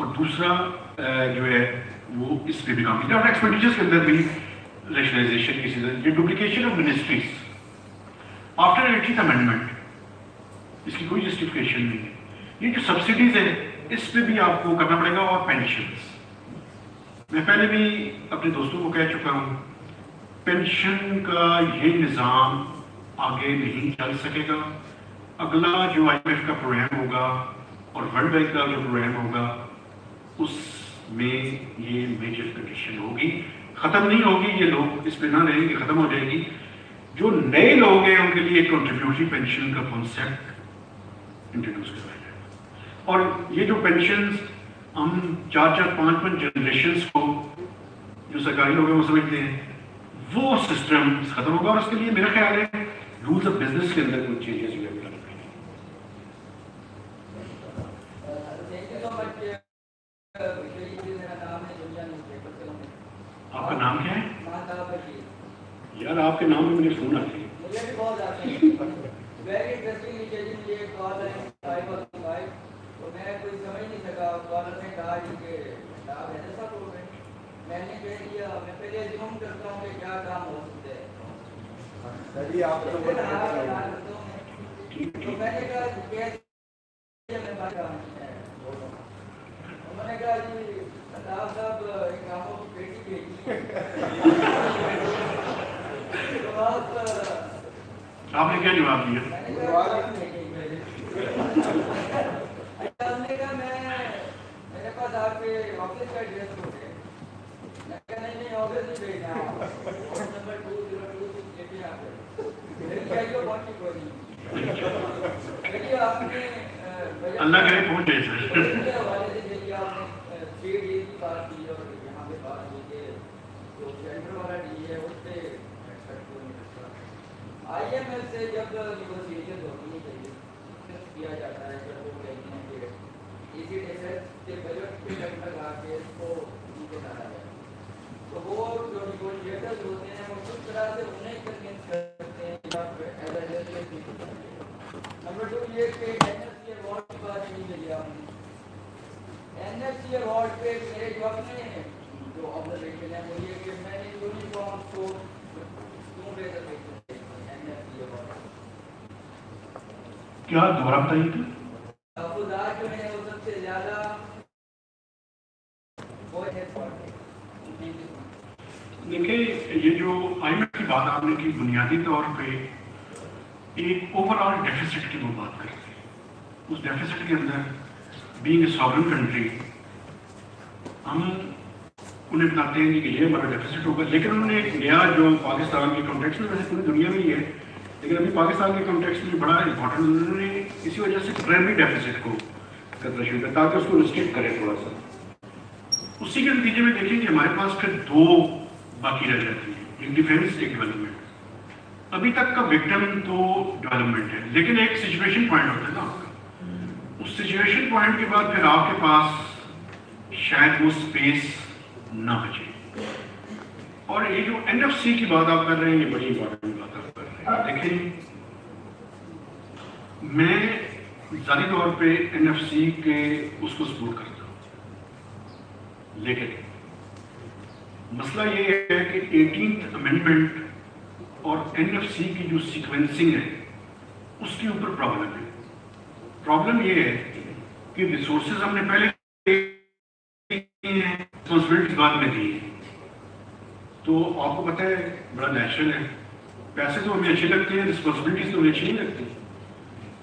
اور دوسرا جو ہے وہ اس پہ بھی کام کیا. اور ایکسپینڈیچرز کے اندر بھی ریشنلائزیشن کی چیزیں, یہ duplication of ministries after 80th amendment, اس کی کوئی جسٹیفکیشن نہیں ہے. یہ جو سبسڈیز ہے اس پہ بھی آپ کو کرنا پڑے گا. اور پینشنز, میں پہلے بھی اپنے دوستوں کو کہہ چکا ہوں, پینشن کا یہ نظام آگے نہیں چل سکے گا. اگلا جو IMF کا پروگرام ہوگا اور ورلڈ بینک کا جو پروگرام ہوگا اس میں یہ میجر کنڈیشن ہوگی. ختم نہیں ہوگی, یہ لوگ اس پہ نہ رہیں گے, ختم ہو جائے گی. جو نئے لوگ ہیں ان کے لیے کنٹریبیوٹری پینشن کا کانسیپٹ انٹروڈیوس کروایا جائے گا. اور یہ جو پینشنز ہم 4-5 جنریشنز کو جو سرکاری لوگ ہیں وہ سمجھتے ہیں, وہ سسٹم ختم ہوگا. اور اس کے لیے میرا خیال ہے رولز آف بزنس کے اندر کچھ چینجز ہوئے. آپ کا نام کیا ہے یار؟ آپ کے نام میں مجھے فون آتے ہیں. میں کوئی سمجھ نہیں سکا. کالر نے کہا کہ آپ ایسا بول رہے ہیں. میں نے کہہ دیا میں پہلے ایزیوم کرتا ہوں کہ کیا کام ہو سکتا ہے. تو میں نے کہا میں بات کام ہے. انہوں نے کہا جی صاحب ایک کاموں کی بیٹی بھیجی. آپ نے کیا جواب دیا؟ میرے پاس آپ کے آفس کا ایڈریس ہو گیا. میں کہا نہیں آفس نہیں بھیجنا, نمبر 2026 لے کے آپ پہنچی کوئی نہیں. آپ نے اللہ کرے پہنچ جائے سر. حوالے سے دیکھیے آپ نے 3 ڈیز کی بات کی اور یہاں پہ بات کی کہ جو سینٹر والا ڈی ہے اس پہ IMF سے جب نیگوشیشن ہوتی ہے کیا جاتا ہے, جب وہ کہتے ہیں کہ اسی ڈیسٹ کے بجٹ پہ لگا کے اس کو نیچے لایا جائے, تو وہ جو نیگوشیٹرز ہوتے ہیں وہ کس طرح سے انہیں کنوینس کرتے ہیں. نمبر 2 یہ کہ NFC ایوارڈ کی بات نہیں کری آپ نے. NFC ایوارڈ پہ میرے جو اپنے جو آبزرویشن ہے وہ یہ کہ میں نے یونیفارم کو کیوں لے کر دیکھتے NFC ایوارڈ کیا دوبارہ بتائیے تھے؟ خدا جو ہے وہ سب سے زیادہ دیکھیں, یہ جو IMF کی بات آپ نے کی بنیادی طور پہ ایک اوور آل ڈیفیسٹ کی وہ بات کرتے ہیں. اس ڈیفیسٹ کے اندر بینگ اے ساورن کنٹری ہم انہیں بتاتے ہیں کہ یہ ہمارا ڈیفیسٹ ہوگا. لیکن انہوں نے ایک نیا جو پاکستان کے کانٹیکسٹ میں, ویسے پوری دنیا میں ہی ہے لیکن ابھی پاکستان کے کانٹیکسٹ میں بڑا امپورٹنٹ, انہوں نے اسی وجہ سے پرائمری ڈیفیسٹ کو کرنا شروع کیا تاکہ اس کو ریسٹرکٹ کرے تھوڑا سا. اسی کے نتیجے میں دیکھیں کہ ہمارے پاس پھر 2 باقی رہ جاتی ہیں, ایک ڈیفینس ایک ڈیولپمنٹ. ابھی تک کا وکٹم تو ڈیولپمنٹ ہے, لیکن ایک سچویشن پوائنٹ ہوتا ہے نا آپ کا. اس سچویشن پوائنٹ کے بعد پھر آپ کے پاس شاید وہ اسپیس نہ بچے. اور یہ جو NFC کی بات آپ کر رہے ہیں یہ بڑی امپورٹنٹ بات آپ کر رہے ہیں. دیکھیں میں ذاتی طور پہ NFC کے اس کو سپورٹ کرتا ہوں, لیکن مسئلہ یہ ہے کہ 18th امینڈمنٹ اور NFC کی جو سیکوینسنگ ہے اس کے اوپر پرابلم ہے. پرابلم یہ ہے کہ ریسورسز ہم نے پہلے رسپانسبلٹی بعد میں دی ہے. تو آپ کو پتہ ہے بڑا نیچرل ہے, پیسے تو ہمیں اچھے لگتے ہیں, رسپانسبلٹیز تو ہمیں اچھی نہیں لگتی.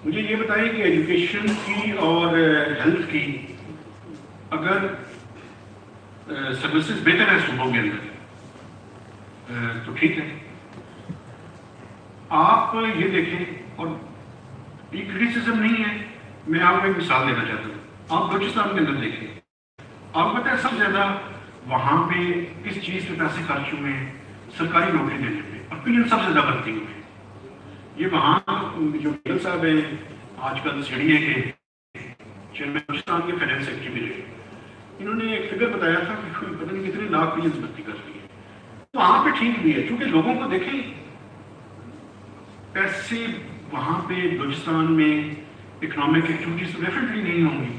مجھے یہ بتائیے کہ ایجوکیشن کی اور ہیلتھ کی اگر سروسز بہتر ہے صوبوں کے اندر تو ٹھیک ہے. آپ یہ دیکھیں, اور یہ کرٹیسزم نہیں ہے, میں آپ کو ایک مثال دینا چاہتا ہوں. آپ بلوچستان کے اندر دیکھیں, آپ کو پتہ ہے سب سے زیادہ وہاں پہ کس چیز پہ پیسے خرچ ہوئے ہیں؟ سرکاری نوکری دینے پہ. اپینین سب سے زیادہ بڑھتی ہوئی ہے. یہ وہاں جو میل صاحب ہیں آج کل CDA کے چیئرمین بلوچستان کے فائنانس سیکرٹری بھی رہے, انہوں نے ایک فگر بتایا تھا کہ پتہ نہیں کتنے لاکھ بلینز بھرتی کر رہی ہے. تو وہاں پہ ٹھیک بھی ہے, چونکہ لوگوں کو دیکھیں پیسے وہاں پہ بلوچستان میں اکنامک ایکٹیویٹیز تو ڈیفینیٹلی نہیں ہوں گی,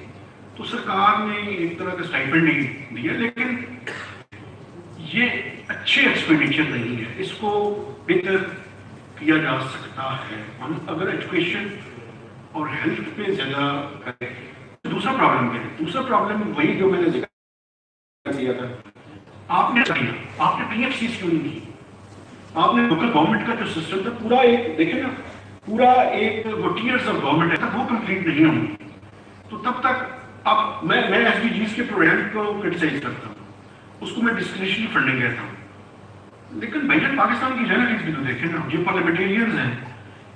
تو سرکار نے ایک طرح کا اسٹائپنڈ ہی دیا، لیکن یہ اچھے ایکسپینڈیچر نہیں ہے، اس کو بہتر کیا جا سکتا ہے۔ ہم اگر ایجوکیشن اور ہیلتھ پہ زیادہ کریں۔ دوسرا پرابلم کیا ہے؟ دوسرا پرابلم وہی جو میں نے ذکر کیا تھا، آپ نے پی ایف سیز کیوں نہیں کی؟ آپ نے لوکل گورنمنٹ کا جو سسٹم تھا پورا ایک دیکھیں نا، پورا ایک وہ ٹیئرز آف گورنمنٹ ہے وہ کمپلیٹ نہیں ہوں گی، تو تب تک اب میں ایس ڈی جیز کے پروگرام کو کرٹیسائز کرتا ہوں، اس کو میں ڈسکریشنری فنڈنگ کہتا ہوں، لیکن بھائی پاکستان کی ریئلٹیز بھی تو دیکھیں نا، جو پارلیمنٹیرینز ہیں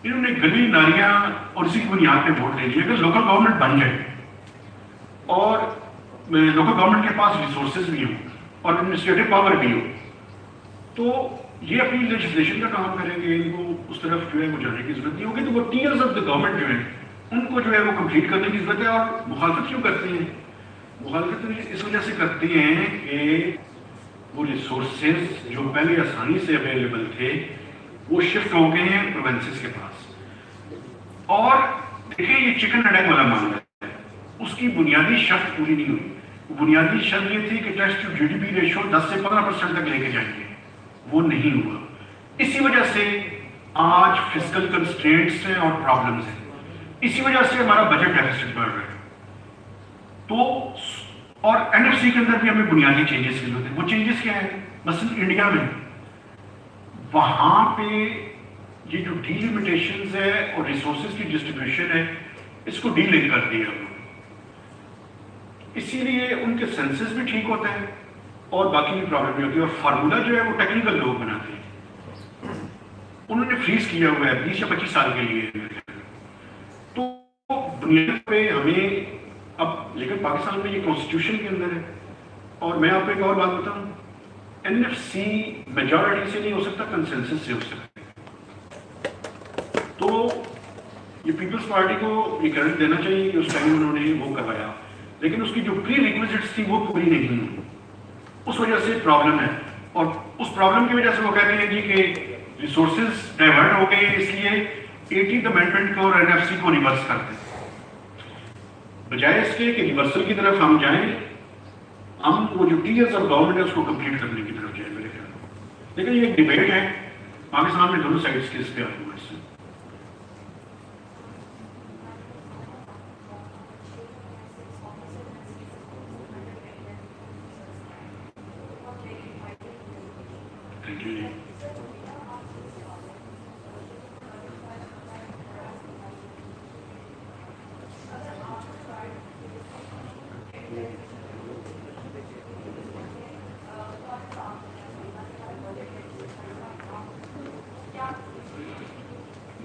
انہوں نے گلی نالیاں اور اسی کی بنیاد پہ ووٹ لے لیے۔ اگر لوکل گورنمنٹ بن جائے اور لوکل گورنمنٹ کے پاس ریسورسز بھی ہوں اور ایڈمنسٹریٹو پاور بھی ہو، تو یہ اپنی لیجسلیشن کا کام کریں گے، ان کو اس طرف جو ہے وہ جانے کی ضرورت نہیں ہوگی، تو وہ ٹیئرز آف دا گورنمنٹ جو ہیں ان کو جو ہے وہ کمپلیٹ کرنے کی ضرورت ہے۔ اور مخالفت کیوں کرتے ہیں؟ مخالفت اس وجہ سے کرتے ہیں کہ وہ ریسورسز جو پہلے آسانی سے اویلیبل تھے وہ شفٹ ہو گئے ہیں پروونسز کے پاس۔ اور دیکھیں یہ چکن اینڈ ایگ والا معاملہ ہے، اس کی بنیادی شرط پوری نہیں ہوئی۔ بنیادی شرط یہ تھی کہ tax to G D P ratio 10 سے 15% تک لے کے جائیں گے، وہ نہیں ہوا۔ اسی وجہ سے آج فسکل کنسٹرینٹس ہیں اور پرابلمز ہیں، اسی وجہ سے ہمارا بجٹ ڈیفیسٹ بڑھ رہا ہے۔ تو اور این ایف سی کے اندر بھی ہمیں بنیادی چینجز کی ضرورت ہے۔ وہ چینجز کیا ہیں؟ مثلا انڈیا میں وہاں پہ یہ جو ڈی لمیٹیشنز ہے اور ریسورسز کی ڈسٹریبیوشن ہے اس کو ڈی لنک کر دیا، اسی لیے ان کے سینسز بھی ٹھیک ہوتا ہے اور باقی بھی پرابلم نہیں ہوتی، اور فارمولا جو ہے وہ ٹیکنیکل لوگ بناتے ہیں، انہوں نے فریز کیا ہوا ہے 20 یا 25 سال کے لیے۔ تو بنیاد پہ ہمیں اب، لیکن پاکستان میں یہ کانسٹیٹیوشن کے اندر ہے، اور میں آپ کو ایک اور بات بتاؤں، این ایف سی میجورٹی سے نہیں ہو سکتا، کنسنسس سے ہو سکتا ہے۔ تو یہ پیپلز پارٹی کو یہ کریڈٹ دینا چاہیے کہ اس ٹائم انہوں نے وہ کروایا، لیکن اس کی جو پری ریکویزٹس تھی وہ پوری نہیں ہوئی، اس وجہ سے پرابلم ہے۔ اور اس پرابلم کی وجہ سے وہ کہتے ہیں جی کہ ریسورسز ڈائیورٹ ہو گئے، اس لیے 18th امینڈمنٹ کو اور این ایف سی کو ریورس کر دیں، بجائے اس کے کہ ریورسل کی طرف ہم جائیں، ہم وہ جو ٹیئرز آف گورنمنٹ ہے اس کو کمپلیٹ کرنے کی طرف جائیں میرے خیال میں۔ لیکن یہ ایک ڈیبیٹ ہے پاکستان میں، دونوں سائڈس کے اس پہ آرگومنٹس ہیں۔ تھینک یو جی۔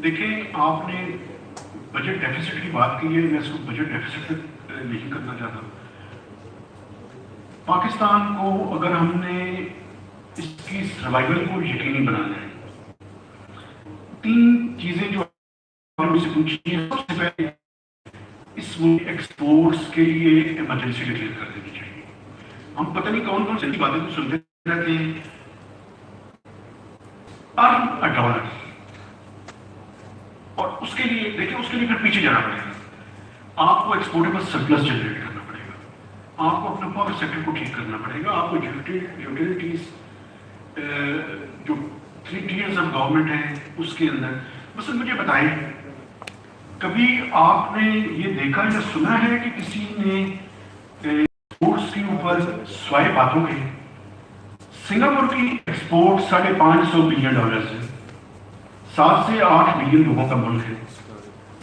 دیکھیں آپ نے بجٹ ڈیفیسٹ کی بات کی ہے، میں اس کو بجٹ ڈیفیسٹ نہیں کرنا چاہتا۔ پاکستان کو اگر ہم نے اس کی سروائیول کو یقینی بنانا ہے، 3 چیزیں جو آپ نے مجھ سے پوچھی ہیں، سب سے پہلے اس ملک ایکسپورٹس کے لیے ایمرجنسی ڈکلیئر کر دینی چاہیے۔ ہم پتہ نہیں کون کون سی باتیں تو سنتے رہتے ہیں، ارن اے ڈالر، اور اس کے لیے دیکھیں، اس کے لیے پھر پیچھے جانا پڑے گا، آپ کو ایکسپورٹیبل سرپلس جنریٹ کرنا پڑے گا، آپ کو اپنا پاور سیکٹر کو ٹھیک کرنا پڑے گا، آپ کو یوٹیلیٹیز جو 3 ٹیئرز آف گورنمنٹ ہیں اس کے اندر۔ بس مجھے بتائیں، کبھی آپ نے یہ دیکھا یا سنا ہے کہ کسی نے ایکسپورٹس کے اوپر سوائے باتوں کے؟ سنگاپور کی ایکسپورٹ $550 بلین ہے، 7 سے 8 ملین لوگوں کا ملک ہے،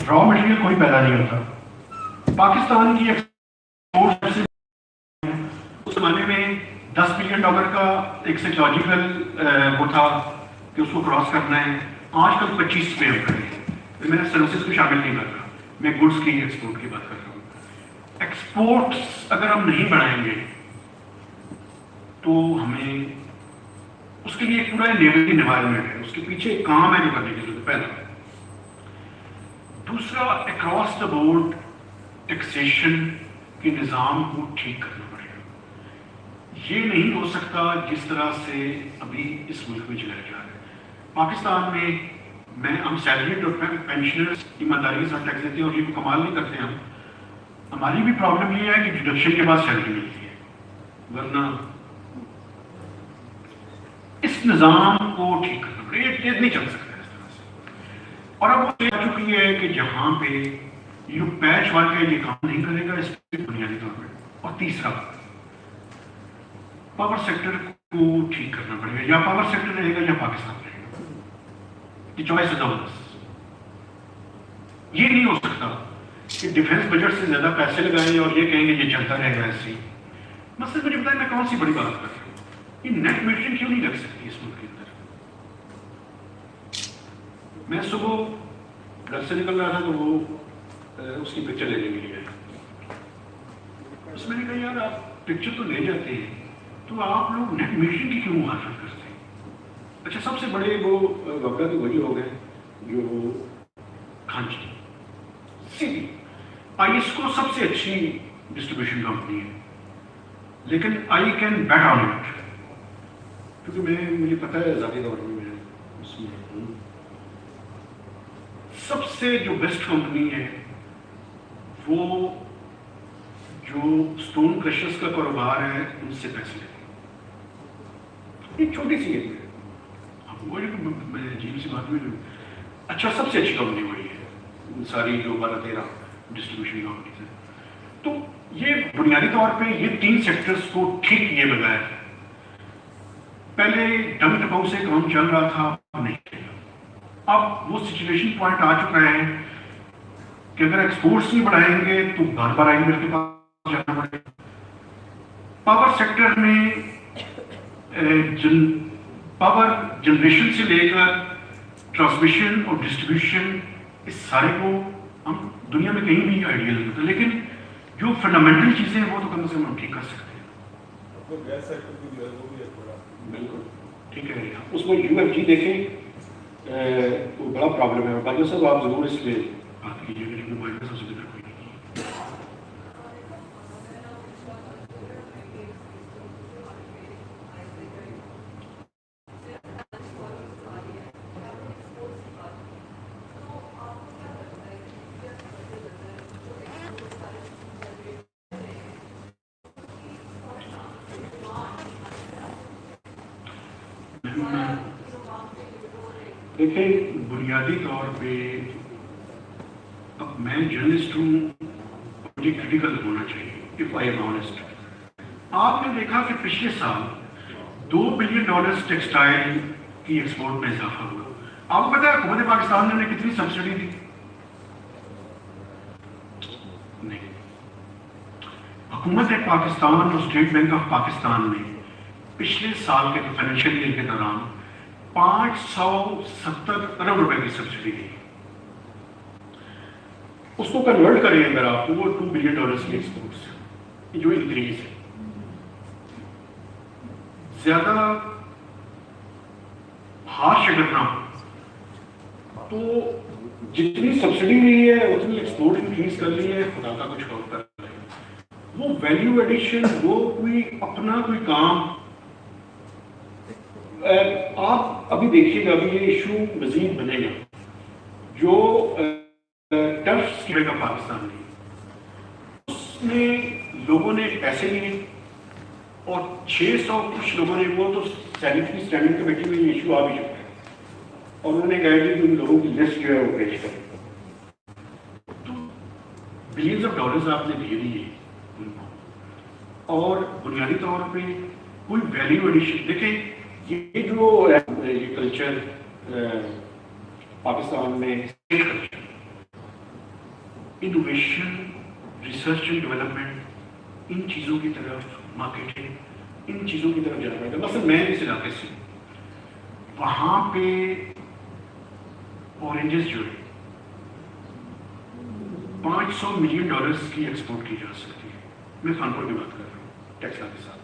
را مٹیریل کوئی پیدا نہیں ہوتا۔ پاکستان کی ایکسپورٹ اس زمانے میں $10 بلین کا ایک سائیکولوجیکل وہ تھا کہ اس کو کراس کرنا ہے، آج کل 25 پہ ہم کریں گے۔ میں سروسز کو شامل نہیں کر رہا، میں گڈس کی ایکسپورٹ کی بات کر رہا ہوں۔ ایکسپورٹس اگر ہم نہیں بڑھائیں گے تو ہمیں اس کے لیے ایک پورا لیبرنگ انوائرمنٹ ہے، اس کے پیچھے ایک کام ہے جو کرنے کی ضرورت ہے، پہلا۔ دوسرا، اکراس دا بورڈ ٹیکسیشن کے نظام کو ٹھیک کرنا پڑے گا۔ یہ نہیں ہو سکتا جس طرح سے ابھی اس ملک میں چلایا جا رہا ہے۔ پاکستان میں ہم سیلریڈ اور پینشنرز ایمانداری کے ساتھ ٹیکس دیتے ہیں، اور یہ کمال نہیں کرتے ہم ہماری بھی پرابلم یہ ہے کہ ڈیڈکشن کے بعد سیلری ملتی ہے، ورنہ اس نظام کو ٹھیک کرنا پڑے، یہ نہیں چل سکتا اس طرح سے۔ اور اب وہ آ چکی ہے کہ جہاں پہ یہ پیچ واقعہ یہ کام نہیں کرے گا، اس پہ بنیادی طور پہ۔ اور تیسرا، پاور سیکٹر کو ٹھیک کرنا پڑے گا، یا پاور سیکٹر رہے گا یا پاکستان رہے گا، یہ چوائس ہے زبردست۔ یہ نہیں ہو سکتا کہ ڈیفنس بجٹ سے زیادہ پیسے لگائیں اور یہ کہیں گے یہ چلتا رہے گا ایسے ہی۔ مثلا مجھے بتائیں میں کون سی بڑی بات کر رہا ہوں، یہ نیٹ میٹرنگ کیوں نہیں لگ سکتی اس ملک کے اندر؟ میں صبح گھر سے نکل رہا تھا تو وہ اس کی پکچر لینے کے لیے گئے، اس میں نے کہا یار آپ پکچر تو لے جاتے ہیں تو آپ لوگ نیٹ میٹرنگ کی کیوں مخالفت کرتے ہیں؟ اچھا سب سے بڑے وہ وبڈا کے وہی ہو گئے جو کھانچی سی آئی ایس کو سب سے اچھی ڈسٹریبیوشن کمپنی ہے، لیکن I can bet on it, کیونکہ مجھے پتہ ہے ذاتی طور پر میں اس میں ہوں۔ سب سے جو بیسٹ کمپنی ہے وہ جو سٹون کرشرز کا کاروبار ہے ان سے پیسے لیتے ہیں، ایک چھوٹی سی ہے، وہ عجیب سی بات نہیں۔ اچھا سب سے اچھی کمپنی وہی ہے، ساری جو 12-13 ڈسٹریبیوشن کمپنیز ہیں۔ تو یہ بنیادی طور پہ یہ 3 سیکٹرز کو ٹھیک کیے بغیر، پہلے ڈم ٹپاؤ سے کام چل رہا تھا، اب نہیں چلے گا۔ اب وہ سچویشن پوائنٹ آ چکا ہے کہ اگر ایکسپورٹس نہیں بڑھائیں گے تو بار بار آئی ایم ایف کے پاس جانا پڑے گا۔ پاور سیکٹر میں پاور جنریشن سے لے کر ٹرانسمیشن اور ڈسٹریبیوشن، اس سارے کو ہم دنیا میں کہیں بھی آئیڈیل نہیں ہوتا، لیکن جو فنڈامنٹل چیزیں ہیں وہ تو کم سے کم ہم ٹھیک کر سکتے ہیں۔ بالکل ٹھیک ہے، اس میں یو ایف جی دیکھیں وہ بڑا پرابلم ہے۔ باقی صاحب آپ ضرور اس پہ بات کیجیے گا، کیونکہ ہمارے پاس اس ذکر کوئی نہیں ہے۔ دیکھیں بنیادی طور پہ اب میں جرنلسٹ ہوں، مجھے کریٹیکل ہونا چاہیے if I am honest۔ آپ نے دیکھا کہ پچھلے سال $2 بلین ٹیکسٹائل کی ایکسپورٹ میں اضافہ ہوا۔ آپ کو پتا ہے حکومت پاکستان نے انہیں کتنی سبسڈی دی؟ نہیں، حکومت پاکستان اور اسٹیٹ بینک آف پاکستان نے پچھلے سال کے فائنینشیل ایئر کے دوران 570 ارب روپے کی سبسڈی دی۔ اس کو کنورٹ کریں اگر آپ کو، وہ $2 بلین کی ایکسپورٹ جو انکریز ہے۔ زیادہ ہارش اگر نہ ہو تو جتنی سبسڈی لی ہے اتنی ایکسپورٹ انکریز کر لی ہے، خدا کا کچھ اور کر رہا ہے۔ وہ ویلیو ایڈیشن، وہ کوئی اپنا کوئی کام، آپ ابھی دیکھیے گا، ابھی یہ ایشو مزید بنے گا جو ٹرف کا پاکستان نے، اس میں لوگوں نے پیسے لیے اور 600 کچھ لوگوں نے، وہ تو سینیٹری اسٹینڈنگ کمیٹی میں یہ ایشو آ بھی چکا ہے اور انہوں نے کہا کہ ان لوگوں کی لسٹ جو ہے وہ پیش کریں۔ تو بلینز آف ڈالرز آپ نے دے دیے ان کو، اور بنیادی طور پہ کوئی ویلیو ایڈیشن دیکھیں، یہ جو یہ کلچر پاکستان میں انوویشن، ریسرچ اینڈ ڈیولپمنٹ، ان چیزوں کی طرف، مارکیٹنگ، ان چیزوں کی طرف جانا پڑے گا۔ مثلا میں اس علاقے سے ہوں، وہاں پہ اورنجز جو ہے $500 ملین کی ایکسپورٹ کی جا سکتی ہے۔ میں خانپور کی بات کر رہا ہوں، ٹیکسلا کے ساتھ۔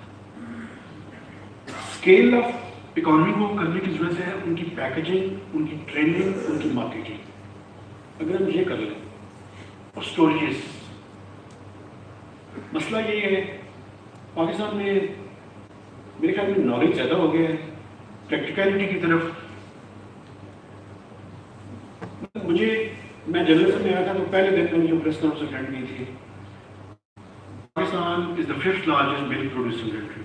اسکیل آف اکانومی کو کرنے کی ضرورت ہے، ان کی پیکیجنگ، ان کی ٹریننگ، ان کی مارکیٹنگ۔ اگر ہم یہ کر لیں اور اسٹوریجز، مسئلہ یہ ہے پاکستان میں میرے خیال میں نالج زیادہ ہو گیا ہے پریکٹیکلٹی کی طرف۔ میں جرنلزم میں آیا تھا تو پہلے دن میں جو پریس کانفرنس اٹینڈ کی تھی Pakistan is the 5th largest milk producing country.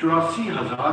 84,000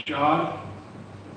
4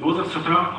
2017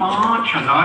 5,000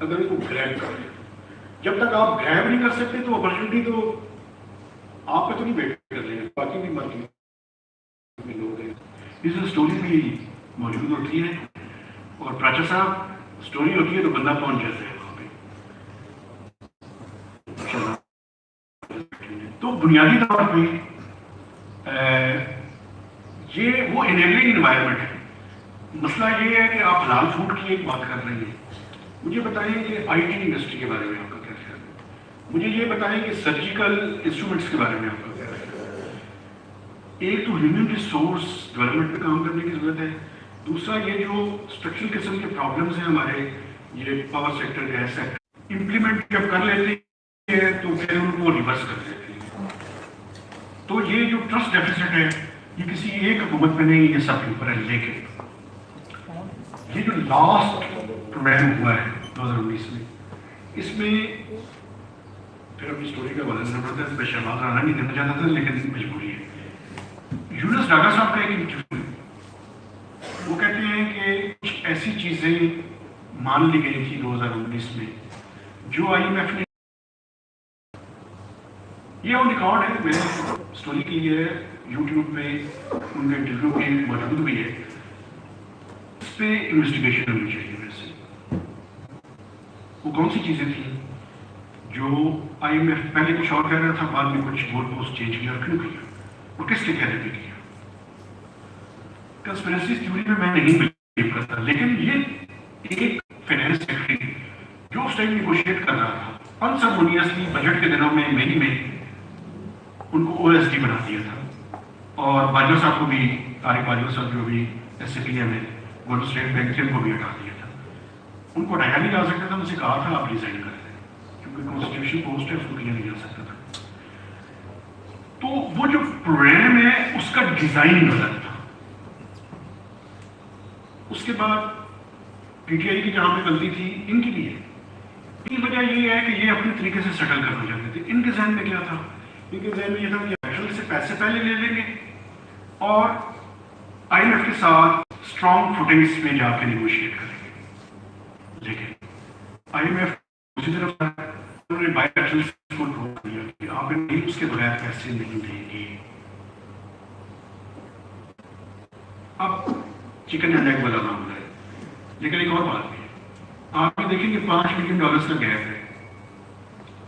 اگر ان کو گریب کر لیں. جب تک آپ گریب نہیں کر سکتے تو اپرچونٹی تو آپ پہ تو نہیں ویٹ کر لیں گے, باقی بھی مارکیٹ میں لوگ ہیں. اس اسٹوری بھی موجود ہوتی ہے, اور پراچا صاحب اسٹوری ہوتی ہے تو بندہ پہنچ جاتا ہے وہاں پہ. تو بنیادی طور پہ یہ وہ انیبلنگ انوائرمنٹ ہے. مسئلہ یہ ہے کہ آپ حلال فوڈ کی ایک بات کر رہے ہیں, مجھے بتائیں کہ آئی ٹی انڈسٹری کے بارے میں آپ کا کیا خیال ہے؟ مجھے یہ بتائیں کہ سرجیکل انسٹرومنٹس کے بارے میں آپ کا کیا خیال ہے؟ ایک تو ہیومن ریسورس ڈیولپمنٹ پہ کام کرنے کی ضرورت ہے, دوسرا یہ جو اسٹرکچرل قسم کے پرابلمس ہیں ہمارے, یہ power sector, gas sector, implement جب کر لیتے ہیں تو پھر ان کو ریورس کر دیتے ہیں. تو یہ جو ٹرسٹ ڈیفیسٹ ہے یہ کسی ایک حکومت میں نہیں, یہ سب کے اوپر ہے. لیکن یہ جو لاسٹ پروگرام ہوا ہے 2019 میں, اس میں پھر اپنی اسٹوری کا ورنن کرنا پڑتا ہے. میں شہباز رانا نہیں دینا چاہتا تھا لیکن مجبوری ہے. یونس ڈاگا صاحب کا ایک انٹرویو, وہ کہتے ہیں کہ کچھ ایسی چیزیں مان لی گئی تھی 2019 میں جو آئی ایم ایف نے, یہ آن ریکارڈ ہے, میں نے اسٹوری کی ہے یوٹیوب پہ, ان کے انٹرویو بھی موجود بھی ہے. اس پہ انویسٹیگیشن ہونی چاہیے. ویسے وہ کون سی چیزیں تھیں جو آئی ایم ایف پہلے کچھ اور کہہ رہا تھا, بعد میں کچھ گول پوسٹ چینج کیا, کیوں کیا, اور کس کے کہنے پہ کیا؟ کنسپریسی تھیوری میں میں نہیں بلیو کرتا, لیکن یہ ایک فائنانس سیکرٹری جو اس ٹائم نیگوشیٹ کر رہا تھا, انسرمونیسلی بجٹ کے دنوں میں مئی میں ان کو او ایس ڈی بنا دیا تھا. اور باجوہ صاحب کو بھی, طارق باجوہ صاحب جو بھی ایس اے پی ایم ہے, گولڈ اسٹیٹ بینک سے, ان کو بھی ہٹا دیا تھا. ان کو ہٹایا نہیں جا سکتا تھا, ان سے کہا تھا آپ ریزائن کر دیں, کیونکہ کانسٹیٹیوشن پوسٹ ہے, اس کو کیا نہیں جا سکتا تھا. تو وہ جو پروگرام ہے اس کا ڈیزائن غلط تھا. اس کے بعد پی ٹی آئی کی جہاں پہ غلطی تھی ان کی بھی ہے. کی وجہ یہ ہے کہ یہ اپنے طریقے سے سیٹل کرنا چاہتے تھے. ان کے ذہن میں کیا تھا؟ ان کے ذہن میں یہ تھا کہ ایکچوئل سے پیسے پہلے لے لیں گے اور آئی ایم ایف کے ساتھ اسٹرانگ فوٹنگس میں جا کے نیگوشیٹ کریں گے. لیکن آئی ایم ایف دوسری طرف انہوں نے بائی ایکچوئل کو روک دیا کہ آپ اس کے بغیر پیسے نہیں دیں گے. اب چکن اینڈ ایگ والا معاملہ ہے. لیکن ایک اور بات بھی ہے, آپ یہ دیکھیں کہ $5 بلین کا گیپ ہے.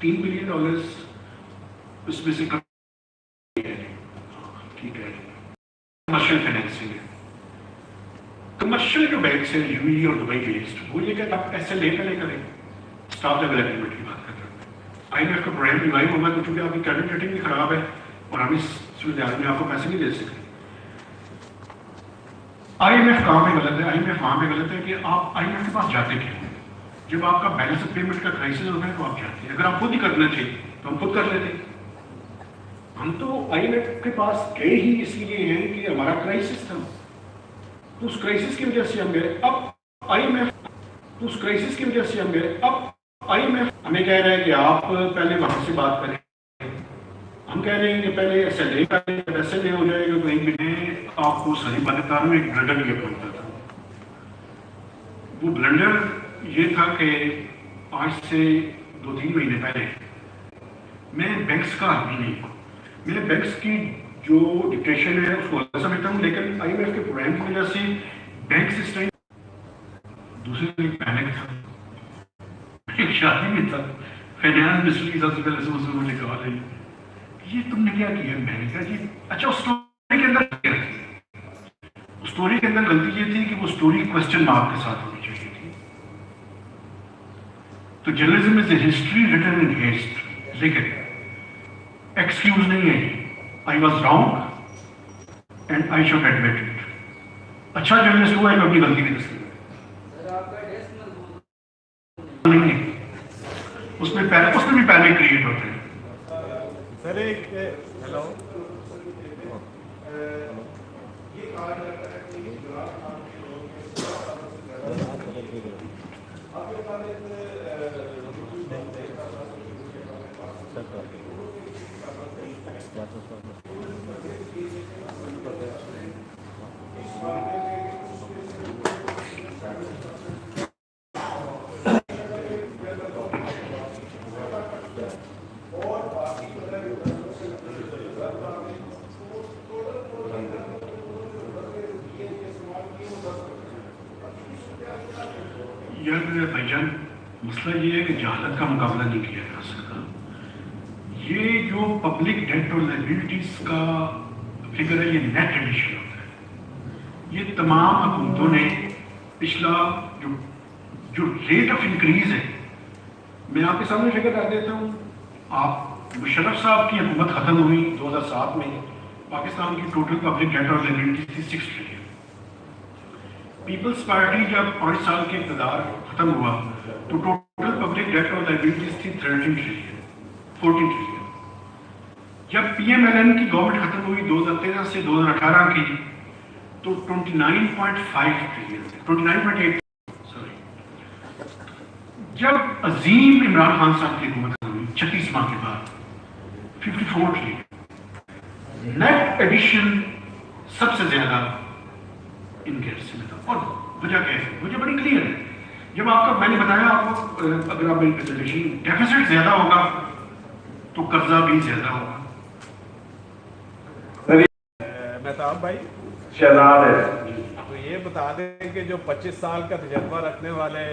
$3 بلین اس میں سے ٹھیک ہے کمرشل فائنینسنگ ہے. کمرشل جو بینکس ہیں یو اے اور دبئی بیسڈ, وہ یہ کہ آپ ایسے لے کریں اسٹاف لیول ایگریمنٹ کی بات کر رہے ہیں. آئی ایم ایف کا پروگرام ریوائو ہوگا تو چونکہ آپ کی کریڈٹ ریٹنگ بھی خراب ہے اور ہم اس صورتحال میں آپ کو پیسے نہیں دے سکتے. آئی ایم ایف کہاں پہ غلط ہے؟ آئی ایم ایف وہاں پہ غلط ہے کہ آپ آئی ایم ایف کے پاس جاتے کیوں؟ جب آپ کا بیلنس آف پیمنٹ کا کرائسس ہوتا ہے تو آپ جاتے ہیں. اگر آپ خود ہی کرنا تھے تو ہم خود کر لیتے. ہم تو آئی ایم ایف کے پاس گئے ہی اس لیے ہیں کہ ہمارا کرائسس تھا, تو اس کرائسس کی وجہ سے ہم گئے. اب آئی ایم ایف تو اس کرائسس کی وجہ سے ہم گئے. اب آئی ایم ایف ہمیں کہہ رہا ہے کہ آپ پہلے وہاں سے بات کریں. ہم کہہ رہے ہیں کہ پہلے ایسے لے کریں, ایسے لے ہو جائے گا کہیں بھی نہیں. آپ کو صحیح پاکستان میں ایک بلنڈر یہ پہنچتا تھا. وہ بلنڈر یہ تھا کہ آج سے 2-3 مہینے پہلے میں بینکس کا آدمی نہیں ہوں, میں بینکس کی جو ڈکٹیشن ہے اس کو الگ سمجھتا ہوں, لیکن آئی ایم ایف کے پروگرام کی وجہ سے بینک سسٹم دوسرے دن پینک تھا. ایک شادی میں تھا, فائنانس منسٹر کی سب سے پہلے سے مجھے کہا ہے یہ تم نے کیا کیا؟ میں نے کہا جی اچھا اس اسٹوری کے اندر کیا تھی؟ اسٹوری کے اندر غلطی یہ تھی کہ وہ اسٹوری کوشچن مارک کے ساتھ ہونی چاہیے تھی. تو journalism is a history written in heist, لیکن ایکسکیوز نہیں ہے. I was wrong and I should admit it. اچھا جرنلسٹ ہوا ہے کہ اپنی غلطی کی تسلیم نہیں ہے. اس میں بھی پہلے کریٹ ہوتے ہیں. سر ایک ہیلو یار بھائی جان مسئلہ یہ ہے کہ جہالت کا مقابلہ نہیں کیا جا سکتا. یہ جو پبلک ڈیٹ اور لائبلٹیز کا فگر ہے یہ نیٹ ایڈیشن ہوتا ہے. یہ تمام حکومتوں نے پچھلا جو ریٹ آف انکریز ہے, میں آپ کے سامنے فگر کر دیتا ہوں. آپ مشرف صاحب کی حکومت ختم ہوئی 2007 میں, پاکستان کی ٹوٹل پبلک ڈیٹ اور لائبلٹیز تھی 6 ٹریلین. پیپلز پارٹی جب 5 سال کے اقتدار ختم ہوا تو ٹوٹل پبلک ڈیٹ اور لائبلٹیز تھی 13 ٹریلین 14 ٹریلین. جب پی ایم ایل این کی گورنمنٹ ختم ہوئی 2013 سے 2018 کی تو 29.5 ٹریلین 29.8 سوری. جب عظیم عمران خان صاحب کی حکومت ختم ہوئی 36 ماہ کے بعد 54 ٹریلین. نیٹ ایڈیشن سب سے زیادہ ان کے حصے میں تھا. اور وجہ کیا ہے؟ وجہ بڑی کلیئر ہے. جب آپ کا میں نے بتایا آپ کو اگر آپ ڈیفیسٹ زیادہ ہوگا تو قرضہ بھی زیادہ ہوگا. مہتاب بھائی شہزاد ہے. تو یہ بتا دیں کہ جو 25 سال کا تجربہ رکھنے والے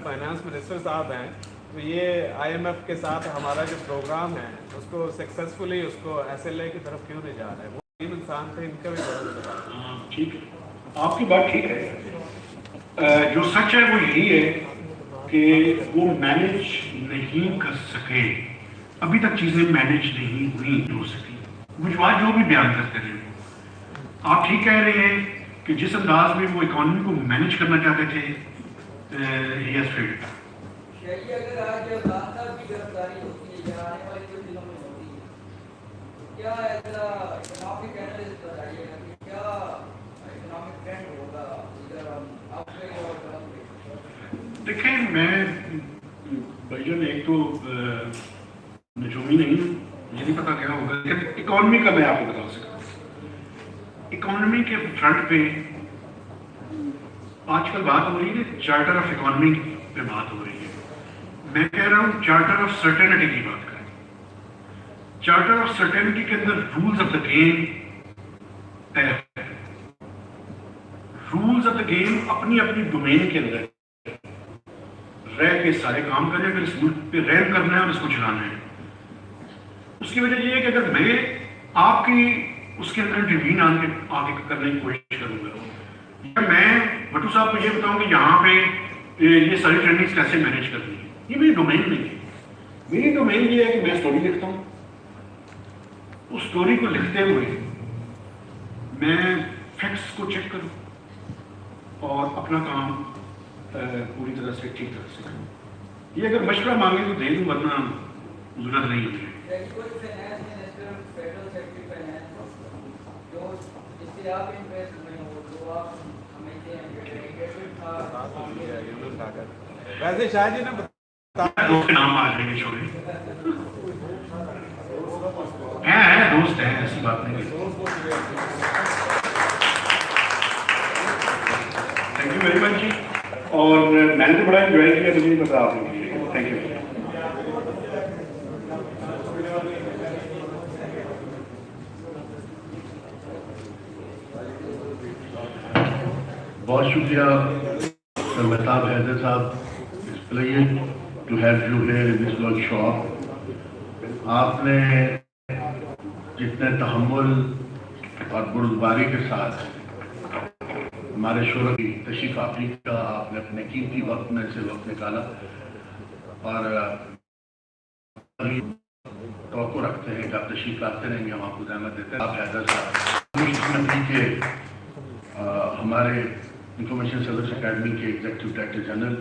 فائنانس منسٹر صاحب ہیں, تو یہ آئی ایم ایف کے ساتھ ہمارا جو پروگرام ہے اس کو سکسیزفلی اس کو ایس ایل اے کی طرف کیوں نہیں جا رہے؟ وہ تین انسان تھے, ان کا بھی بڑا ٹھیک ہے, آپ کی بات ٹھیک ہے. جو سچ ہے وہ یہی ہے کہ وہ مینیج نہیں کر سکے. ابھی تک چیزیں مینیج نہیں ہوئی ہو سکی. وجوہات جو بھی بیان کرتے رہے, آپ ٹھیک کہہ رہے ہیں کہ جس انداز میں وہ اکانومی کو مینیج کرنا چاہتے تھے ہی ہیز فیلڈ. شہری اگر آج خان صاحب کی گرفتاری ہوتی ہے یا آنے والے کچھ دنوں میں ہوتی ہے, کیا ایسا اکنامک اینالسٹ بتائیے گا کہ کیا اکنامک ٹرینڈ ہوگا ادھر آپ کے اور طرف پہ؟ دیکھیں میں بھائی جان ایک تو نجومی نہیں ہوں, مجھے نہیں پتا کیا ہوگا, لیکن اکانومی کا میں آپ کو بتا سکتا ہوں. اکانومی کے فرنٹ پہ آج کل بات ہو رہی ہے چارٹر آف اکانومی پہ بات ہو رہی ہے. میں کہہ رہا ہوں چارٹر آف سرٹینٹی کی بات کریں. چارٹر آف سرٹینٹی کے اندر رولز آف دا گیم طے ہے. رولز آف دا گیم اپنی اپنی ڈومین کے اندر رہ کے سارے کام کریں. اگر اس ملک پہ رین کرنا ہے اور اس کو چلانا ہے, اس کی وجہ یہ ہے کہ اگر میں آپ کی اس کے اندر انٹروین آگے کرنے کی کوشش کروں گا, یا میں بٹو صاحب کو یہ بتاؤں کہ یہاں پہ یہ ساری ٹریننگز کیسے مینیج کرنی ہے, یہ میری ڈومین نہیں ہے. میری ڈومین یہ ہے کہ میں سٹوری لکھتا ہوں, اس سٹوری کو لکھتے ہوئے میں فیکٹس کو چیک کروں اور اپنا کام پوری طرح سے ٹھیک طرح سے کروں. یہ اگر مشورہ مانگے تو دے دوں, ورنہ ضرورت نہیں ہوتی. ویسے شاہ جی نے دوست کے نام آ جائیں گے, چھوڑیں ہیں دوست ہیں, ایسی بات نہیں. تھینک یو ویری مچ جی. اور میں نے تو بڑا انجوائے کیا, مجھے نہیں پتا آپ نے. Thank you. بہت شکریہ مہتاب حیدر صاحب. It's pleasure to have you here in this workshop. آپ نے جتنے تحمل اور بردباری کے ساتھ ہمارے شعرا کی تشریف آوری کا آپ نے اپنے قیمتی وقت میں سے وقت نکالا, اور توقع رکھتے ہیں کہ آپ تشریف لاتے رہیں گے, ہم آپ کو زحمت دیتے ہیں. آپ حیدر صاحب خوش قسمتی کے ہمارے انفارمیشن سروس اکیڈمی کے ایگزیکٹو ڈائریکٹر جنرل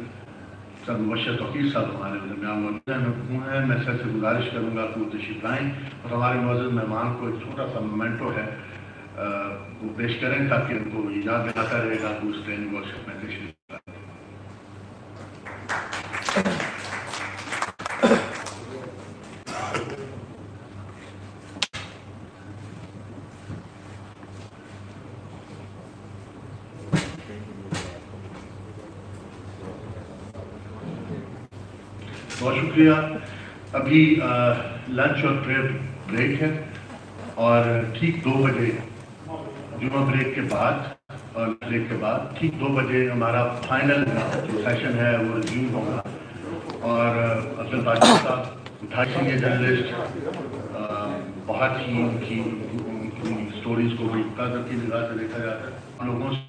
سر مبشر توقیر صاحب ہمارے درمیان موجود ہیں. میں سر سے گزارش کروں گا کہ وہ تشریف لائیں اور ہمارے معزز مہمان کو ایک چھوٹا سا مومنٹو ہے وہ پیش کریں تاکہ ان کو یاد دلاتا رہے گا کہ اس ٹریننگ ورکشاپ میں تشریف لائیں. بہت شکریہ. ابھی لنچ اور بریک ہے, اور ٹھیک 2 بجے جمعہ بریک کے بعد اور بریک کے بعد ٹھیک 2 بجے ہمارا فائنل جو سیشن ہے وہ ریزیوم ہوگا، اور عبد الباقی صاحب 2.5 سینئر جرنلسٹ بہت ہی ان کی اسٹوریز کو بڑی قدر کی نگاہ سے دیکھا جاتا ہے، لوگوں سے